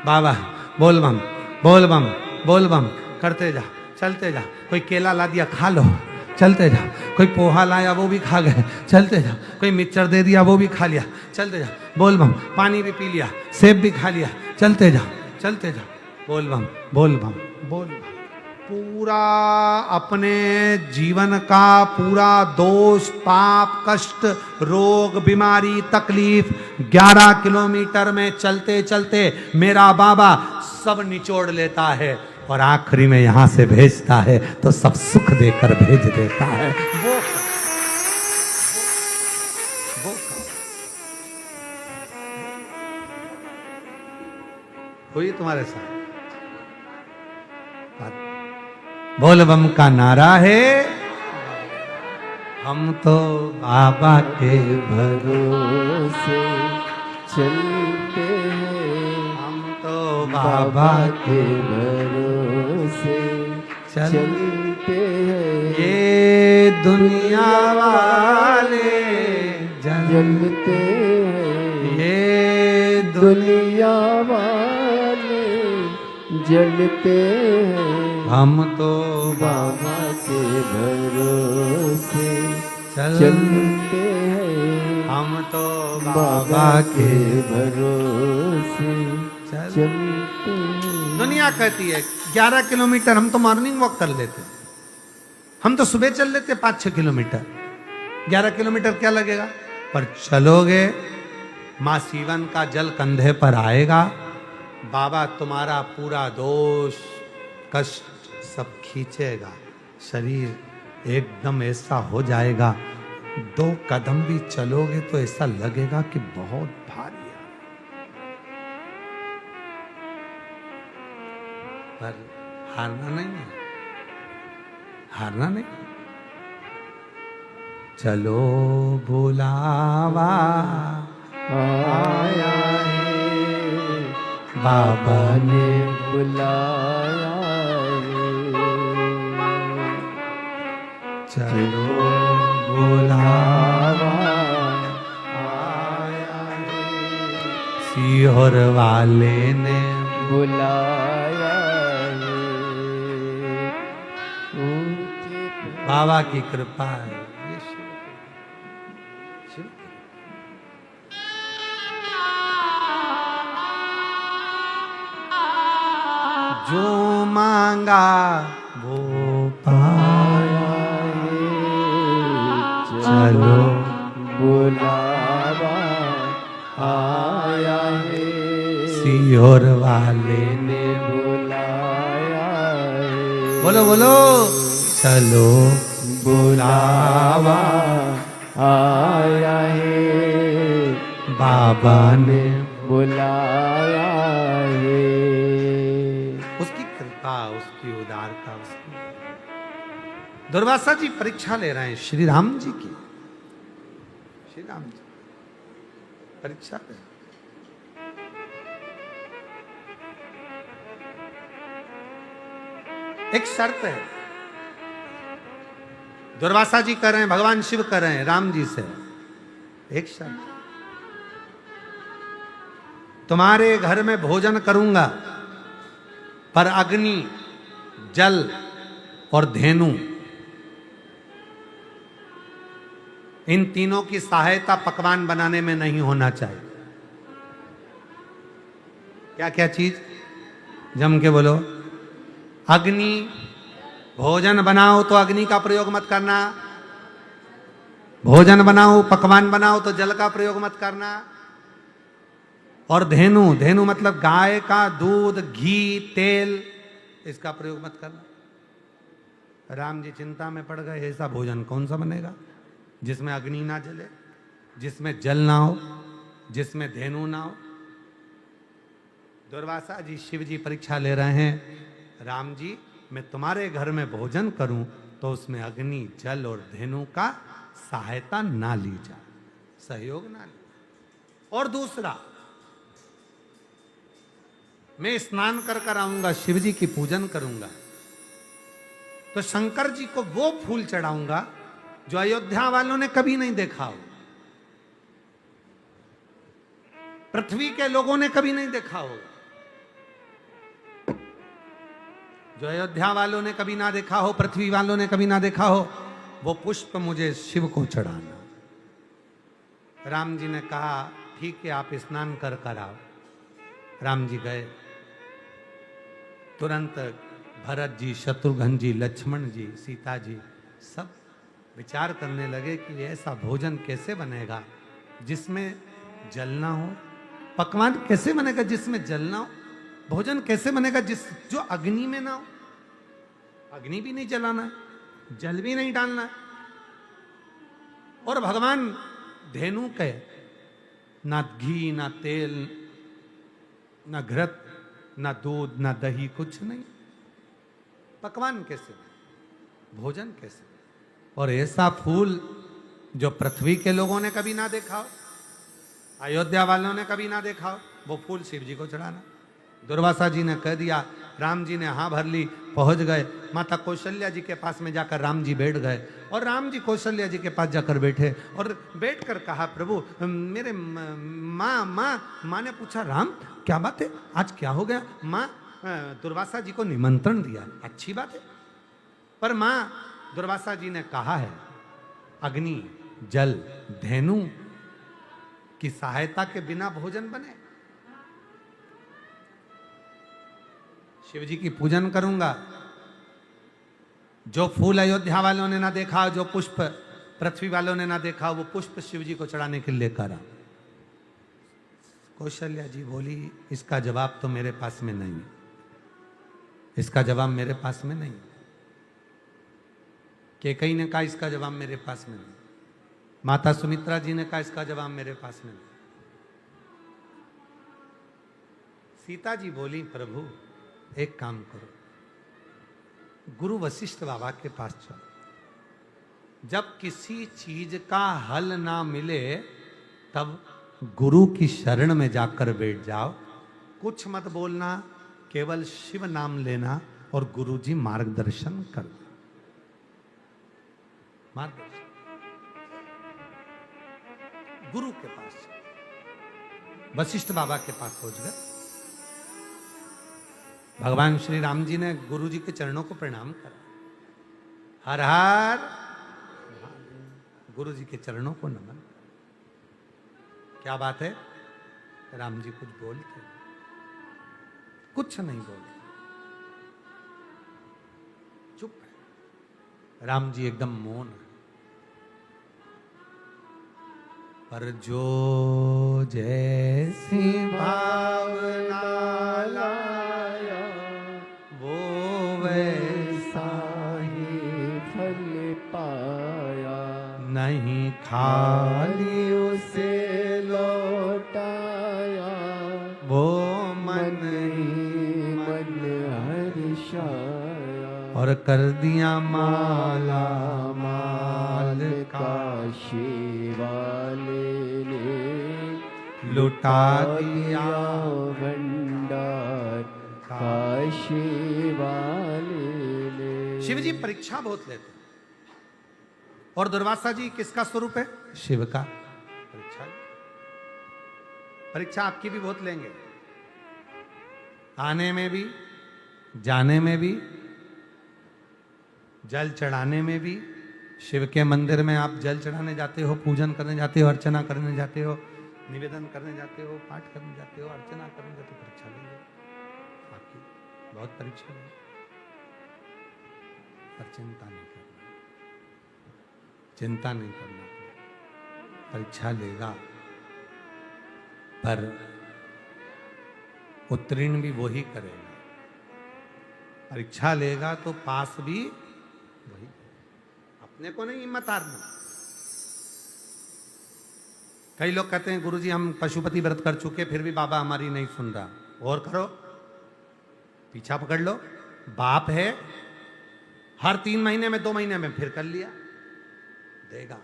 बाबा बोल बम बोल बम बोल बम करते जा, चलते जा। कोई केला ला दिया, खा लो, चलते जा। कोई पोहा लाया, वो भी खा गए, चलते जा। कोई मिक्सचर दे दिया, वो भी खा लिया, चलते जा। बोल बम। पानी भी पी लिया, सेब भी खा लिया, चलते जा, चलते जा। बोल बम बोल बम बोल बम। पूरा अपने जीवन का पूरा दोष, पाप, कष्ट, रोग, बीमारी, तकलीफ 11 किलोमीटर में चलते चलते मेरा बाबा सब निचोड़ लेता है और आखिरी में यहां से भेजता है तो सब सुख देकर भेज देता है। वो हुई तुम्हारे साथ बात। बोल बम का नारा है, हम तो बाबा के भरोसे चलते हैं, हम तो बाबा के भरोसे चलते हैं। ये दुनिया वाले जलते हैं, ये दुनिया वाले जलते हैं। हम तो बाबा के भरोसे चलते हैं, हम तो बाबा के भरोसे चलते हैं। दुनिया कहती है 11 किलोमीटर, हम तो मॉर्निंग वॉक कर लेते, हम तो सुबह चल लेते 5-6 किलोमीटर। 11 किलोमीटर क्या लगेगा? पर चलोगे, माँ सीवन का जल कंधे पर आएगा, बाबा तुम्हारा पूरा दोष कष्ट सब खींचेगा, शरीर एकदम ऐसा हो जाएगा, 2 कदम भी चलोगे तो ऐसा लगेगा कि बहुत भारी है। पर हारना नहीं है, हारना नहीं। चलो बुलावा आया है, बाबा ने बुलाया है। चलो बुलावा आया है, सीहोर वाले ने बुलाया है। ऊंचे बाबा की कृपा है। ये शिव जो मांगा वो पाया है। चलो बुलावा आया है, सीहोर वाले ने बुलाया है। बोलो बोलो, चलो बुलावा आया है, बाबा ने बुलाया है। उसकी कृपा, उसकी उदारता, उसकी। दुर्वासा जी परीक्षा ले रहे हैं श्री राम जी की। श्री राम जी परीक्षा ले, एक शर्त है, दुर्वासा जी कर रहे हैं, भगवान शिव कर रहे हैं राम जी से, एक शर्त, तुम्हारे घर में भोजन करूंगा पर अग्नि, जल और धेनु, इन तीनों की सहायता पकवान बनाने में नहीं होना चाहिए। क्या क्या चीज? जम के बोलो। अग्नि, भोजन बनाओ तो अग्नि का प्रयोग मत करना, भोजन बनाओ पकवान बनाओ तो जल का प्रयोग मत करना, और धेनु, धेनु मतलब गाय का दूध, घी, तेल, इसका प्रयोग मत करना। राम जी चिंता में पड़ गए, ऐसा भोजन कौन सा बनेगा जिसमें अग्नि ना जले, जिसमें जल ना हो, जिसमें धेनु ना हो। दुर्वासा जी शिव जी परीक्षा ले रहे हैं, राम जी मैं तुम्हारे घर में भोजन करूं तो उसमें अग्नि, जल और धेनु का सहायता ना ली जाए, सहयोग ना ली। और दूसरा, मैं स्नान कर कर आऊंगा, शिव जी की पूजन करूंगा तो शंकर जी को वो फूल चढ़ाऊंगा जो अयोध्या वालों ने कभी नहीं देखा हो, पृथ्वी के लोगों ने कभी नहीं देखा होगा, जो अयोध्या वालों ने कभी ना देखा हो, पृथ्वी वालों ने कभी ना देखा हो, वो पुष्प मुझे शिव को चढ़ाना। राम जी ने कहा ठीक है, आप स्नान कर कर आओ। राम जी गए, तुरंत भरत जी, शत्रुघ्न जी, लक्ष्मण जी, सीता जी सब विचार करने लगे कि ऐसा भोजन कैसे बनेगा जिसमें जल ना हो, पकवान कैसे बनेगा जिसमें जल ना हो, भोजन कैसे बनेगा जो अग्नि में ना हो, अग्नि भी नहीं जलाना, जल भी नहीं डालना, और भगवान धेनु के ना घी, ना तेल, ना घृत, ना दूध, ना दही, कुछ नहीं, पकवान कैसे, भोजन कैसे? और ऐसा फूल जो पृथ्वी के लोगों ने कभी ना देखा हो, अयोध्या वालों ने कभी ना देखा हो, वो फूल शिव जी को चढ़ाना। दुर्वासा जी ने कह दिया, राम जी ने हाँ भर ली, पहुंच गए। माता कौशल्या जी के पास में जाकर राम जी बैठ गए, और राम जी कौशल्या जी के पास जाकर बैठे और बैठकर कहा, प्रभु मेरे माँ ने पूछा, राम क्या बात है, आज क्या हो गया? माँ दुर्वासा जी को निमंत्रण दिया, अच्छी बात है, पर माँ दुर्वासा जी ने कहा है अग्नि, जल, धेनु की सहायता के बिना भोजन बने। शिव जी की पूजन करूंगा, जो फूल अयोध्या वालों ने ना देखा, जो पुष्प पृथ्वी वालों ने ना देखा, वो पुष्प शिव जी को चढ़ाने के लिए करा। कौशल्या जी बोली, इसका जवाब तो मेरे पास में नहीं, इसका जवाब मेरे पास में नहीं। कैकेयी ने कहा इसका जवाब मेरे पास में नहीं, माता सुमित्रा जी ने कहा इसका जवाब मेरे पास में नहीं। सीता जी बोली, प्रभु एक काम करो, गुरु वशिष्ठ बाबा के पास चलो, जब किसी चीज का हल ना मिले तब गुरु की शरण में जाकर बैठ जाओ, कुछ मत बोलना, केवल शिव नाम लेना और गुरु जी मार्गदर्शन कर दो। मार्गदर्शन गुरु के पास, वशिष्ठ बाबा के पास पहुंच गए। भगवान श्री राम जी ने गुरु जी के चरणों को प्रणाम करा, हर हर, गुरु जी के चरणों को नमन। क्या बात है? राम जी कुछ बोलते, कुछ नहीं बोलते, चुप है। राम जी एकदम मौन है। पर जो जैसी भावना लाया वो वैसा ही फल पाया, नहीं खाली उसे लौटाया, वो मन ही मन हर्षाया, और कर दिया माला माल काशी वाले ने लुटा दिया भंडार काशी वाले शिव जी परीक्षा बहुत लेते हैं। और दुर्वासा जी किसका स्वरूप है? शिव का। परीक्षा आपकी भी बहुत लेंगे, आने में भी, जाने में भी, जल चढ़ाने में भी। शिव के मंदिर में आप जल चढ़ाने जाते हो, पूजन करने जाते हो, अर्चना करने जाते हो, निवेदन करने जाते हो, पाठ करने जाते हो, अर्चना करने जाते हो, परीक्षा लेंगे आपकी, बहुत परीक्षा लेंगे। पर चिंता नहीं करना, चिंता नहीं करना, परीक्षा लेगा पर उत्तीर्ण भी वही करेगा। परीक्षा लेगा तो पास भी वही, अपने को नहीं हिम्मत हारना। कई लोग कहते हैं गुरुजी हम पशुपति व्रत कर चुके फिर भी बाबा हमारी नहीं सुन रहा। और करो, पीछा पकड़ लो, बाप है, हर 3 महीने में 2 महीने में फिर कर लिया, देगा।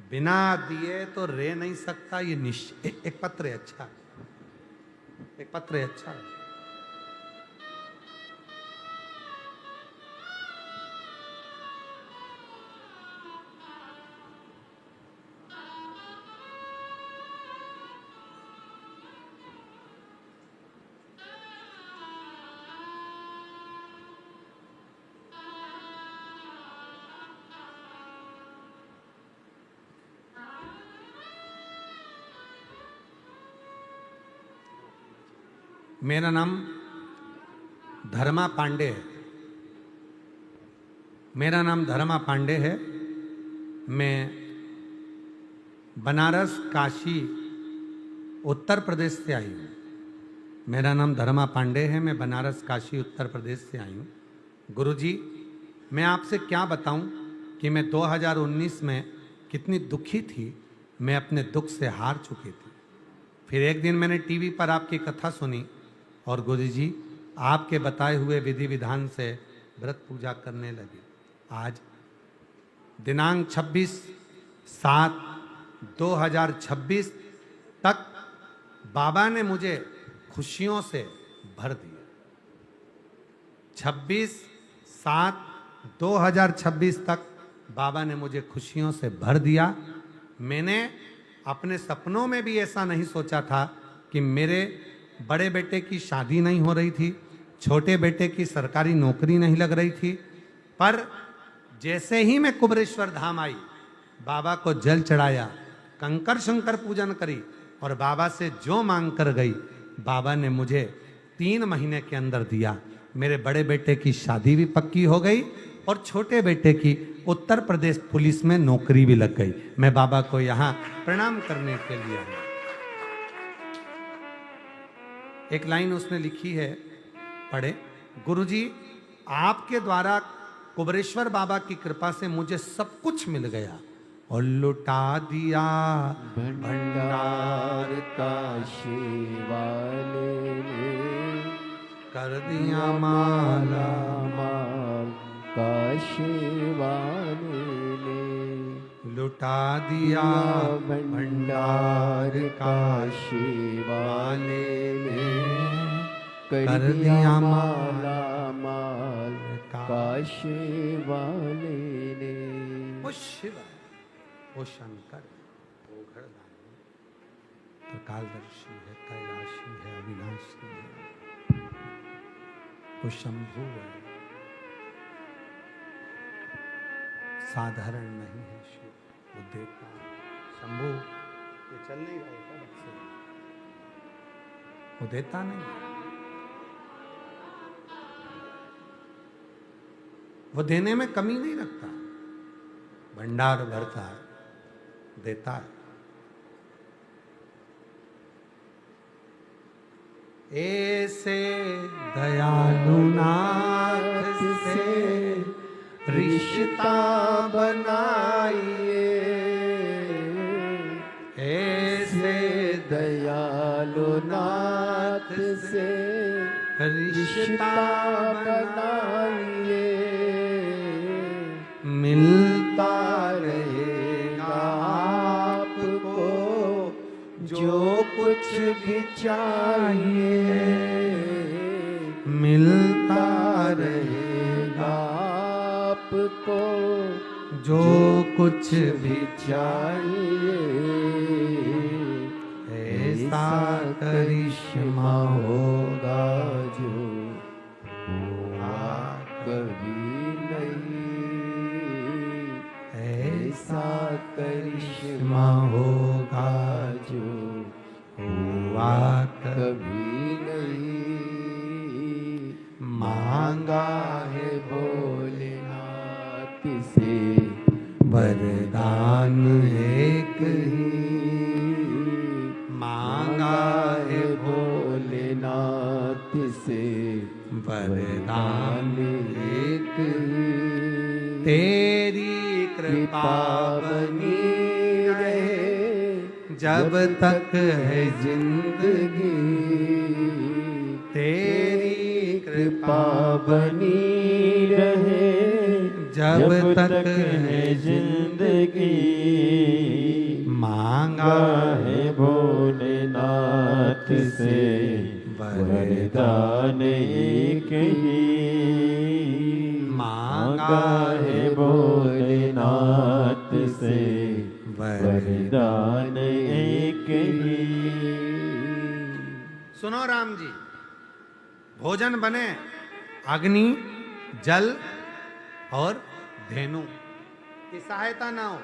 बिना दिए तो रह नहीं सकता। ये एक पत्र है, अच्छा एक पत्र है, अच्छा है। मेरा नाम धर्मा पांडे है। मेरा नाम धर्मा पांडे है। मैं बनारस, काशी, उत्तर प्रदेश से आई हूँ। मेरा नाम धर्मा पांडे है। मैं बनारस, काशी, उत्तर प्रदेश से आई हूँ। गुरुजी, मैं आपसे क्या बताऊं कि मैं 2019 में कितनी दुखी थी। मैं अपने दुख से हार चुकी थी। फिर एक दिन मैंने टीवी पर आपकी कथा सुनी और गुरुजी आपके बताए हुए विधि विधान से व्रत पूजा करने लगी। आज दिनांक 26/7/2026 तक बाबा ने मुझे खुशियों से भर दिया। 26/7/2026 तक बाबा ने मुझे खुशियों से भर दिया। मैंने अपने सपनों में भी ऐसा नहीं सोचा था कि मेरे बड़े बेटे की शादी नहीं हो रही थी, छोटे बेटे की सरकारी नौकरी नहीं लग रही थी। पर जैसे ही मैं कुबरेश्वर धाम आई, बाबा को जल चढ़ाया, कंकर शंकर पूजन करी और बाबा से जो मांग कर गई, बाबा ने मुझे 3 महीने के अंदर दिया। मेरे बड़े बेटे की शादी भी पक्की हो गई और छोटे बेटे की उत्तर प्रदेश पुलिस में नौकरी भी लग गई। मैं बाबा को यहाँ प्रणाम करने के लिए आया। एक लाइन उसने लिखी है, पढ़े। गुरुजी, आपके द्वारा कुबरेश्वर बाबा की कृपा से मुझे सब कुछ मिल गया और लुटा दिया भंडार काशी वाले ने, कर दिया माला माल काशी वाले ने, लुटा दिया भंडार काशी वाले ने, कर दिया माला माल काशी वाले ने। वो शिव है, वो शंकर, वो घड़दानी, त्रिकालदर्शी है, कैलाशी है, अविनाशी है, वो शंभु है। साधारण नहीं है शिव, वो देता शंभु। ये चल नहीं रहा है, वो देता नहीं, वो देने में कमी नहीं रखता, भंडार भरता है, देता है। ऐसे दयालु नाथ से रिश्ता बनाइए, ऐसे दयालु नाथ से रिश्ता बनाइए, मिलता रहेगा आपको जो कुछ भी चाहिए, मिलता रहेगा को जो कुछ भी चाहिए ऐसा करिश्मा होगा जो हुआ कभी नहीं, ऐसा करिश्मा होगा जो हुआ कभी नहीं। मांगा है भोलेनाथ से वरदान एक ही, मांगा है भोलेनाथ से वरदान एक ही। तेरी कृपा बनी रहे जब तक है जिंदगी, तेरी कृपा बनी रहे जब तक है जिंदगी। मांगा है भोलेनाथ से वरदान एक ही, मांगा है भोलेनाथ से वरदान एक ही। सुनो राम जी, भोजन बने, अग्नि, जल और धेनु की सहायता ना हो,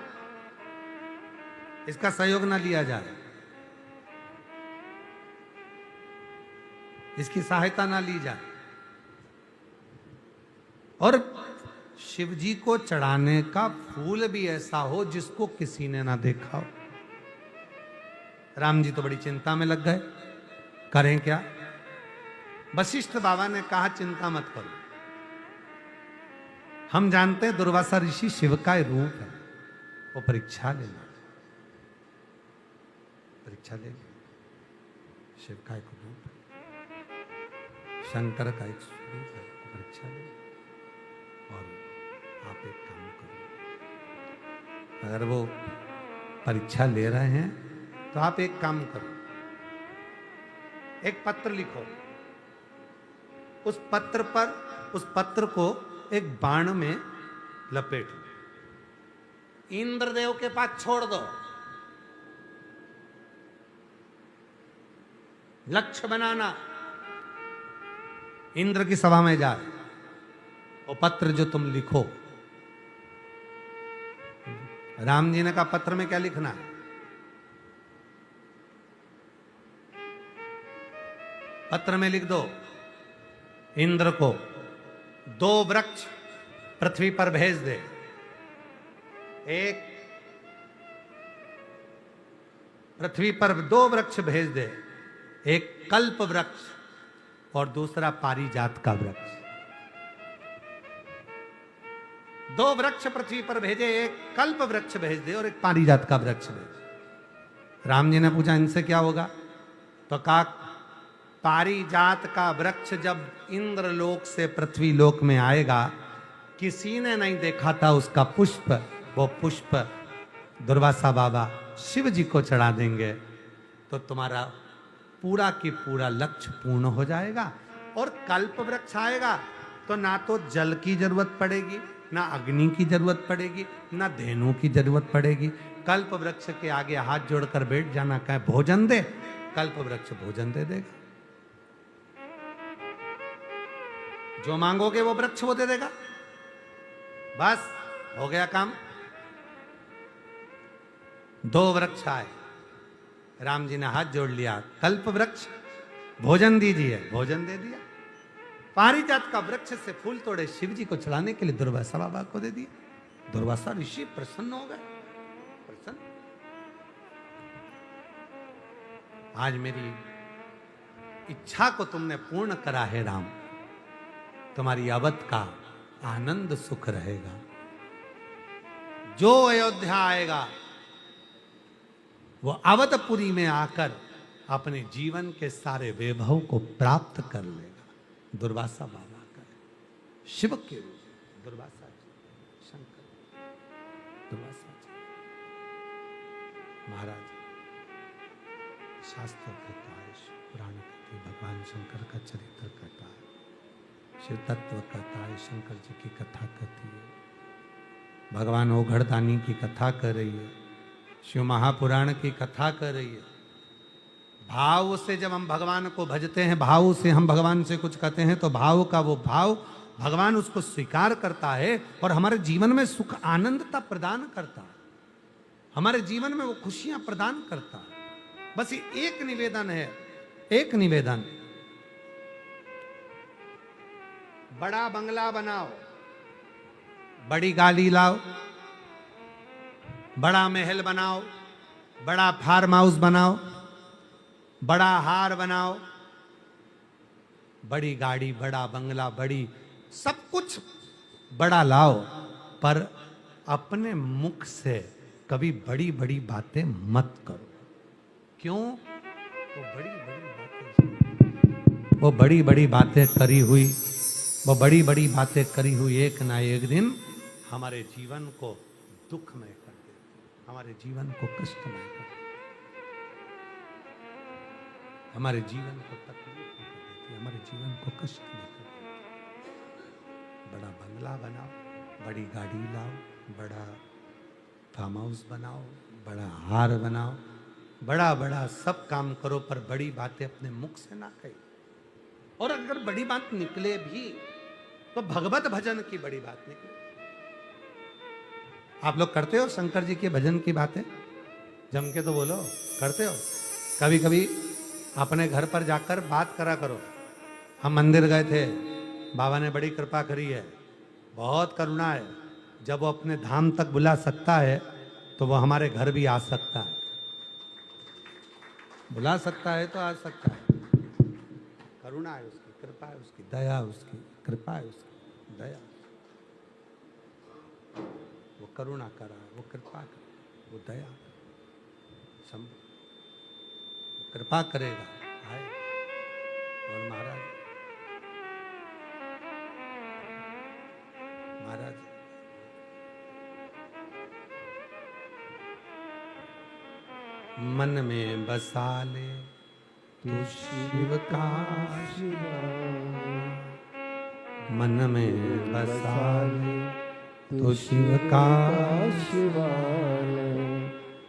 इसका सहयोग ना लिया जाए, इसकी सहायता ना ली जाए, और शिव जी को चढ़ाने का फूल भी ऐसा हो जिसको किसी ने ना देखा हो। राम जी तो बड़ी चिंता में लग गए, करें क्या? वशिष्ठ बाबा ने कहा चिंता मत करो, हम जानते हैं दुर्वासा ऋषि शिव का रूप है, वो परीक्षा लेना, परीक्षा लेंगे। शिव का एक रूप है, शंकर का एक स्वरूप है, परीक्षा लेंगे। और आप एक काम करो, अगर वो परीक्षा ले रहे हैं तो आप एक काम करो, एक पत्र लिखो, उस पत्र को एक बाण में लपेटो, इंद्रदेव के पास छोड़ दो, लक्ष्य बनाना, इंद्र की सभा में जाए, वो पत्र जो तुम लिखो, राम जी ने कहा पत्र में क्या लिखना है? पत्र में लिख दो, इंद्र को 2 वृक्ष पृथ्वी पर भेज दे, एक पृथ्वी पर 2 वृक्ष भेज दे, एक कल्प वृक्ष और दूसरा पारिजात का वृक्ष। 2 वृक्ष पृथ्वी पर भेजे, एक कल्प वृक्ष भेज दे और एक पारिजात का वृक्ष भेज। राम जी ने पूछा इनसे क्या होगा? तो कहा पारिजात का वृक्ष जब इंद्र लोक से पृथ्वी लोक में आएगा, किसी ने नहीं देखा था उसका पुष्प, वो पुष्प दुर्वासा बाबा शिव जी को चढ़ा देंगे तो तुम्हारा पूरा की पूरा लक्ष्य पूर्ण हो जाएगा। और कल्प वृक्ष आएगा तो ना तो जल की जरूरत पड़ेगी, ना अग्नि की जरूरत पड़ेगी, ना धेनु की जरूरत पड़ेगी। कल्प वृक्ष के आगे हाथ जोड़कर बैठ जाना, कहे भोजन दे, कल्प वृक्ष भोजन दे देगा। जो मांगोगे वो वृक्ष वो दे देगा, बस हो गया काम। 2 वृक्ष आए, राम जी ने हाथ जोड़ लिया, कल्प वृक्ष भोजन दीजिए, भोजन दे दिया। पारिजात का वृक्ष से फूल तोड़े शिव जी को चढ़ाने के लिए दुर्वासा बाबा को दे दिया। दुर्वासा ऋषि प्रसन्न हो गए, प्रसन्न। आज मेरी इच्छा को तुमने पूर्ण करा है राम, तुम्हारी अवध का आनंद सुख रहेगा। जो अयोध्या आएगा वो अवधपुरी में आकर अपने जीवन के सारे वैभव को प्राप्त कर लेगा। दुर्वासा बाबा का शिव के रूप, दुर्वासा जी, शंकर, दुर्वासा जी महाराज। शास्त्र कहता है, पुराण कहते हैं, भगवान शंकर का चरित्र कहता है, शिव तत्व कहता है, शंकर जी की कथा कहती है। भगवान ओघड़दानी की कथा कर रही है, शिव महापुराण की कथा कर रही है। भाव से जब हम भगवान को भजते हैं, भाव से हम भगवान से कुछ कहते हैं, तो भाव का वो भाव भगवान उसको स्वीकार करता है और हमारे जीवन में सुख आनंदता प्रदान करता है, हमारे जीवन में वो खुशियां प्रदान करता है। बस ये एक निवेदन है, एक निवेदन, बड़ा बंगला बनाओ, बड़ी गाड़ी लाओ, बड़ा महल बनाओ, बड़ा फार्म हाउस बनाओ, बड़ा हार बनाओ, बड़ी गाड़ी, बड़ा बंगला, बड़ी सब कुछ बड़ा लाओ, पर अपने मुख से कभी बड़ी बड़ी बातें मत करो। क्यों? वो बड़ी बड़ी बातें करी हुई, वो बड़ी बड़ी बातें करी हुई एक ना एक दिन हमारे जीवन को दुखमय कर देती, हमारे जीवन को कष्टमय कर देती, हमारे जीवन को तकलीफ में कर देती, हमारे जीवन को कष्ट में कर देती। बड़ा बंगला बनाओ, बड़ी गाड़ी लाओ, बड़ा फार्म हाउस बनाओ, बड़ा हार बनाओ, बड़ा बड़ा सब काम करो, पर बड़ी बातें अपने मुख से ना कही। और अगर बड़ी बात निकले भी तो भगवत भजन की बड़ी बात निकले। आप लोग करते हो शंकर जी के भजन की बातें? जम के तो बोलो, करते हो? कभी कभी अपने घर पर जाकर बात करा करो। हम मंदिर गए थे, बाबा ने बड़ी कृपा करी है, बहुत करुणा है। जब वो अपने धाम तक बुला सकता है तो वो हमारे घर भी आ सकता है, बुला सकता है तो आ सकता है। करुणा है उसकी, कृपा है उसकी, दया उसकी, कृपा है उसकी, दया। वो करुणा करा, वो कृपा करा, वो दया, वो कृपा करेगा, आए। और महाराज मन में बसा ले तू शिव का मन में बसा ले तू शिव का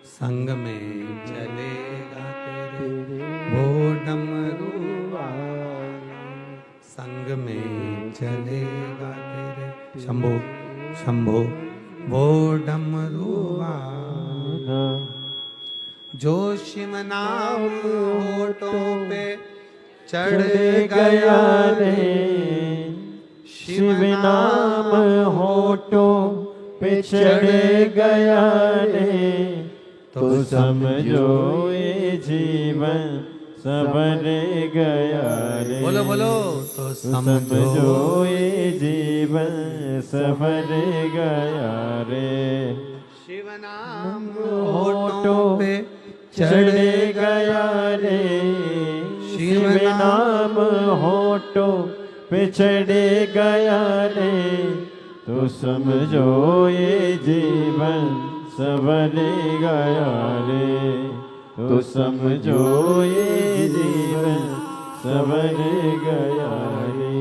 संग में चलेगा तेरे वो डमरू संग में चलेगा तेरे शंभो शंभो वो डमरू जो शिव नाम होठों पे चढ़ गया रे, शिव नाम होठों पे चढ़ गया रे, तो समझो ये जीवन सवर गया रे। बोलो बोलो, तो समझो ये जीवन सवर गया रे। शिव नाम होठों पे चढ़ गया रे, शिव नाम होठों पे चढ़ गया रे, तो समझो ये जीवन सवर गया रे, तो समझो ये जीवन सवर गया रे,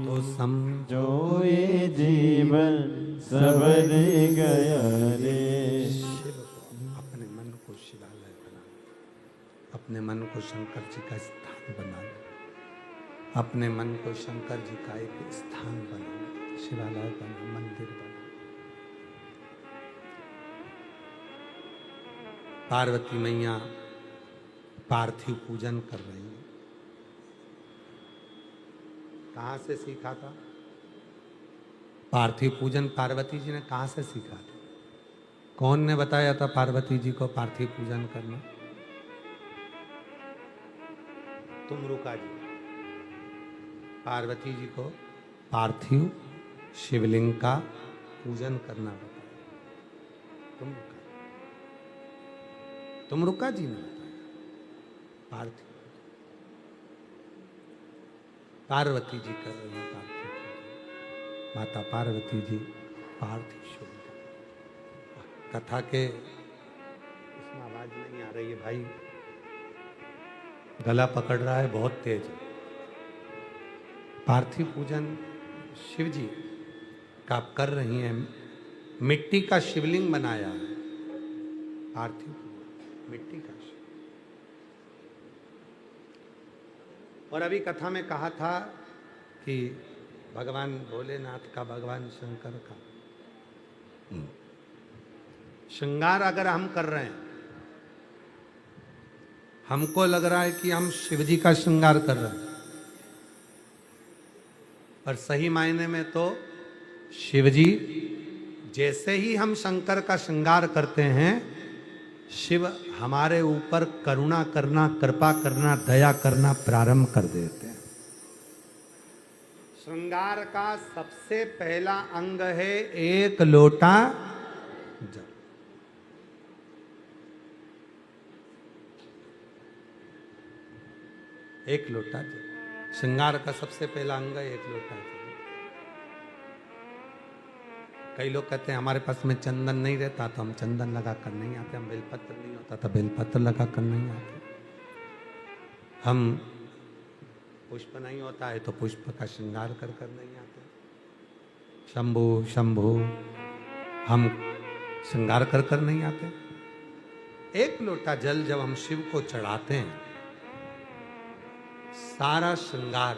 तो समझो ये जीवन सवर गया रे। अपने मन को शिवालय बना, अपने मन को शंकर जी का स्थान बना लो, अपने मन को शंकर जी का एक स्थान बना, शिवालय बना, मंदिर बना। पार्वती मैया पार्थिव पूजन कर रही है। कहाँ से सीखा था पार्थिव पूजन? पार्वती जी ने कहाँ से सीखा था? कौन ने बताया था पार्वती जी को पार्थिव पूजन करना? तुमरुका जी पार्वती जी को पार्थिव शिवलिंग का पूजन करना बताया। तुमरुका जी ने बताया पार्थिव। पार्वती जी कर रही है पार्थिव पूजन। माता पार्वती जी पार्थिव शिवलिंग। कथा के इसमें आवाज नहीं आ रही है भाई, गला पकड़ रहा है, बहुत तेज है। पार्थिव पूजन शिव जी का आप कर रही हैं मिट्टी का शिवलिंग बनाया है, पार्थिव मिट्टी का शिव। और अभी कथा में कहा था कि भगवान भोलेनाथ का, भगवान शंकर का श्रृंगार अगर हम कर रहे हैं, हमको लग रहा है कि हम शिव जी का श्रृंगार कर रहे हैं, पर सही मायने में तो शिव जी, जैसे ही हम शंकर का श्रृंगार करते हैं, शिव हमारे ऊपर करुणा करना, कृपा करना, दया करना प्रारंभ कर देते हैं। श्रृंगार का सबसे पहला अंग है एक लोटा जल। एक लोटा जल, श्रृंगार का सबसे पहला अंग है एक लोटा जल। कई लोग कहते हैं हमारे पास में चंदन नहीं रहता तो हम चंदन लगा कर नहीं आते, हम बेलपत्र नहीं होता तो बेलपत्र लगा कर नहीं आते, हम पुष्प नहीं होता है तो पुष्प का श्रृंगार कर कर नहीं आते। शंभु शंभु हम श्रृंगार कर कर नहीं आते। एक लोटा जल जब हम शिव को चढ़ाते हैं, सारा श्रृंगार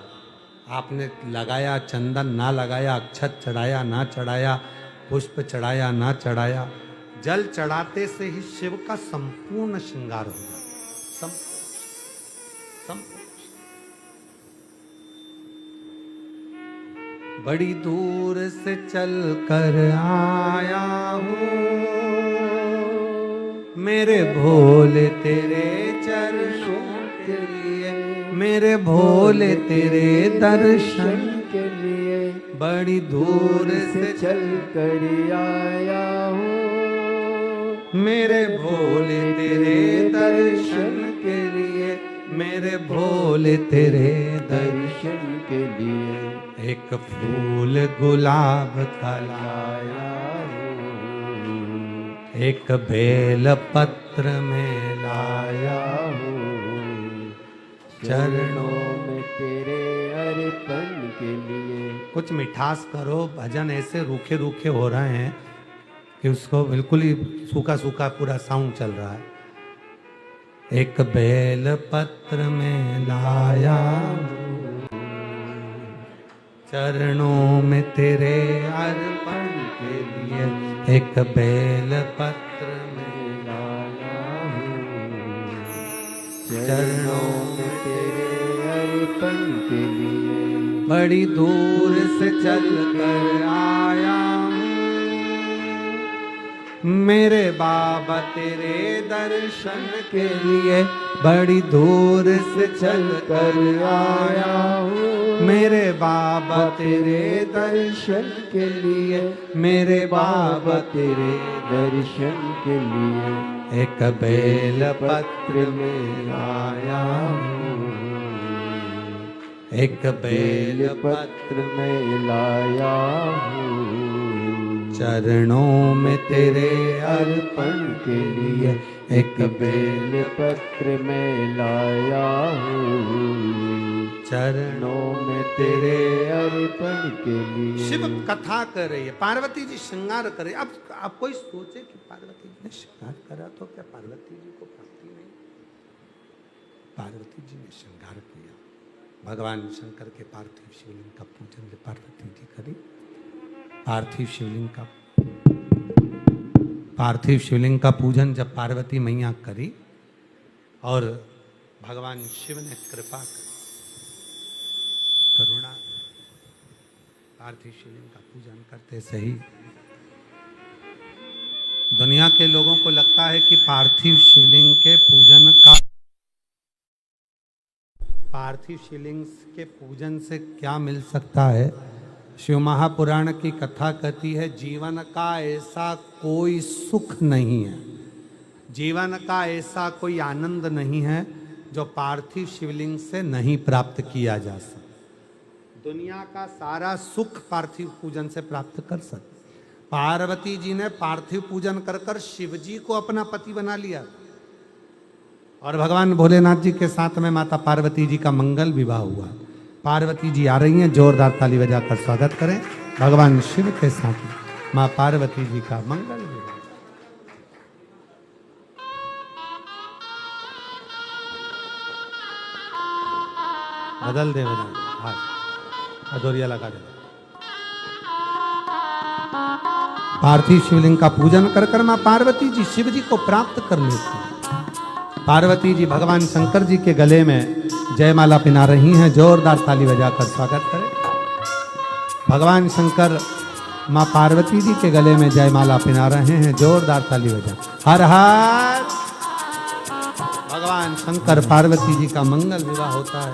आपने लगाया, चंदन ना लगाया, अक्षत चढ़ाया ना चढ़ाया, पुष्प चढ़ाया ना चढ़ाया, जल चढ़ाते से ही शिव का संपूर्ण श्रृंगार हो जाता। बड़ी दूर से चल कर आया हूँ मेरे भोले तेरे चरणों के लिए, मेरे भोले तेरे दर्शन के लिए बड़ी दूर से चल कर आया हूँ, मेरे भोले तेरे दर्शन के लिए, मेरे भोले तेरे दर्शन के लिए एक फूल गुलाब का लाया हूँ, एक बेल पत्र में लाया हूँ, चरणों में तेरे अर्पण के लिए। कुछ मिठास करो, भजन ऐसे रूखे रूखे हो रहे हैं कि उसको बिल्कुल ही सूखा सूखा पूरा साउंड चल रहा है। एक बेल पत्र में लाया चरणों में तेरे अर्पण के लिए, एक बेल पत्र में लाया चरणों में तेरे अर्पण के लिए बड़ी दूर से चल कर आया हूँ, मेरे बाबा तेरे दर्शन के लिए बड़ी दूर से चल कर आया हूँ, मेरे बाबा तेरे दर्शन के लिए, मेरे बाबा तेरे दर्शन के लिए एक बेल पत्र में आया हूँ, एक बेल पत्र में लाया हूँ, चरणों में तेरे अर्पण के लिए एक बेल पत्र में लाया हूँ, चरणों में तेरे अर्पण के लिए। शिव कथा कर रही है, पार्वती जी श्रृंगार कर रही है। अब कोई सोचे कि पार्वती जी ने श्रृंगार करा तो क्या पार्वती जी को प्राप्ति नहीं? पार्वती जी ने श्रृंगार किया, भगवान शंकर के पार्थिव शिवलिंग का पूजन पार्वती जी करी। पार्थिव शिवलिंग का पूजन जब पार्वती मैया करी और भगवान शिव ने कृपा करी, करुणा, पार्थिव शिवलिंग का पूजन करते सही दुनिया के लोगों को लगता है कि पार्थिव शिवलिंग के पूजन से क्या मिल सकता है। शिव महापुराण की कथा कहती है, जीवन का ऐसा कोई सुख नहीं है, जीवन का ऐसा कोई आनंद नहीं है जो पार्थिव शिवलिंग से नहीं प्राप्त किया जा सकता। दुनिया का सारा सुख पार्थिव पूजन से प्राप्त कर सकते। पार्वती जी ने पार्थिव पूजन कर कर शिव जी को अपना पति बना लिया और भगवान भोलेनाथ जी के साथ में माता पार्वती जी का मंगल विवाह हुआ। पार्वती जी आ रही हैं, जोरदार ताली बजाकर स्वागत करें भगवान शिव के साथ में। माँ पार्वती जी का मंगल विवाह। बदल दे बदल, हाँ अदोरिया लगा दे। पार्थिव शिवलिंग का पूजन कर कर माँ पार्वती जी शिव जी को प्राप्त कर लेती। पार्वती जी भगवान शंकर जी के गले में जयमाला पहना रही हैं। जोरदार ताली बजाकर स्वागत करें। भगवान शंकर माँ पार्वती जी के गले में जयमाला पहना रहे हैं। जोरदार ताली बजा। हर हर। भगवान शंकर पार्वती जी का मंगल विवाह होता है।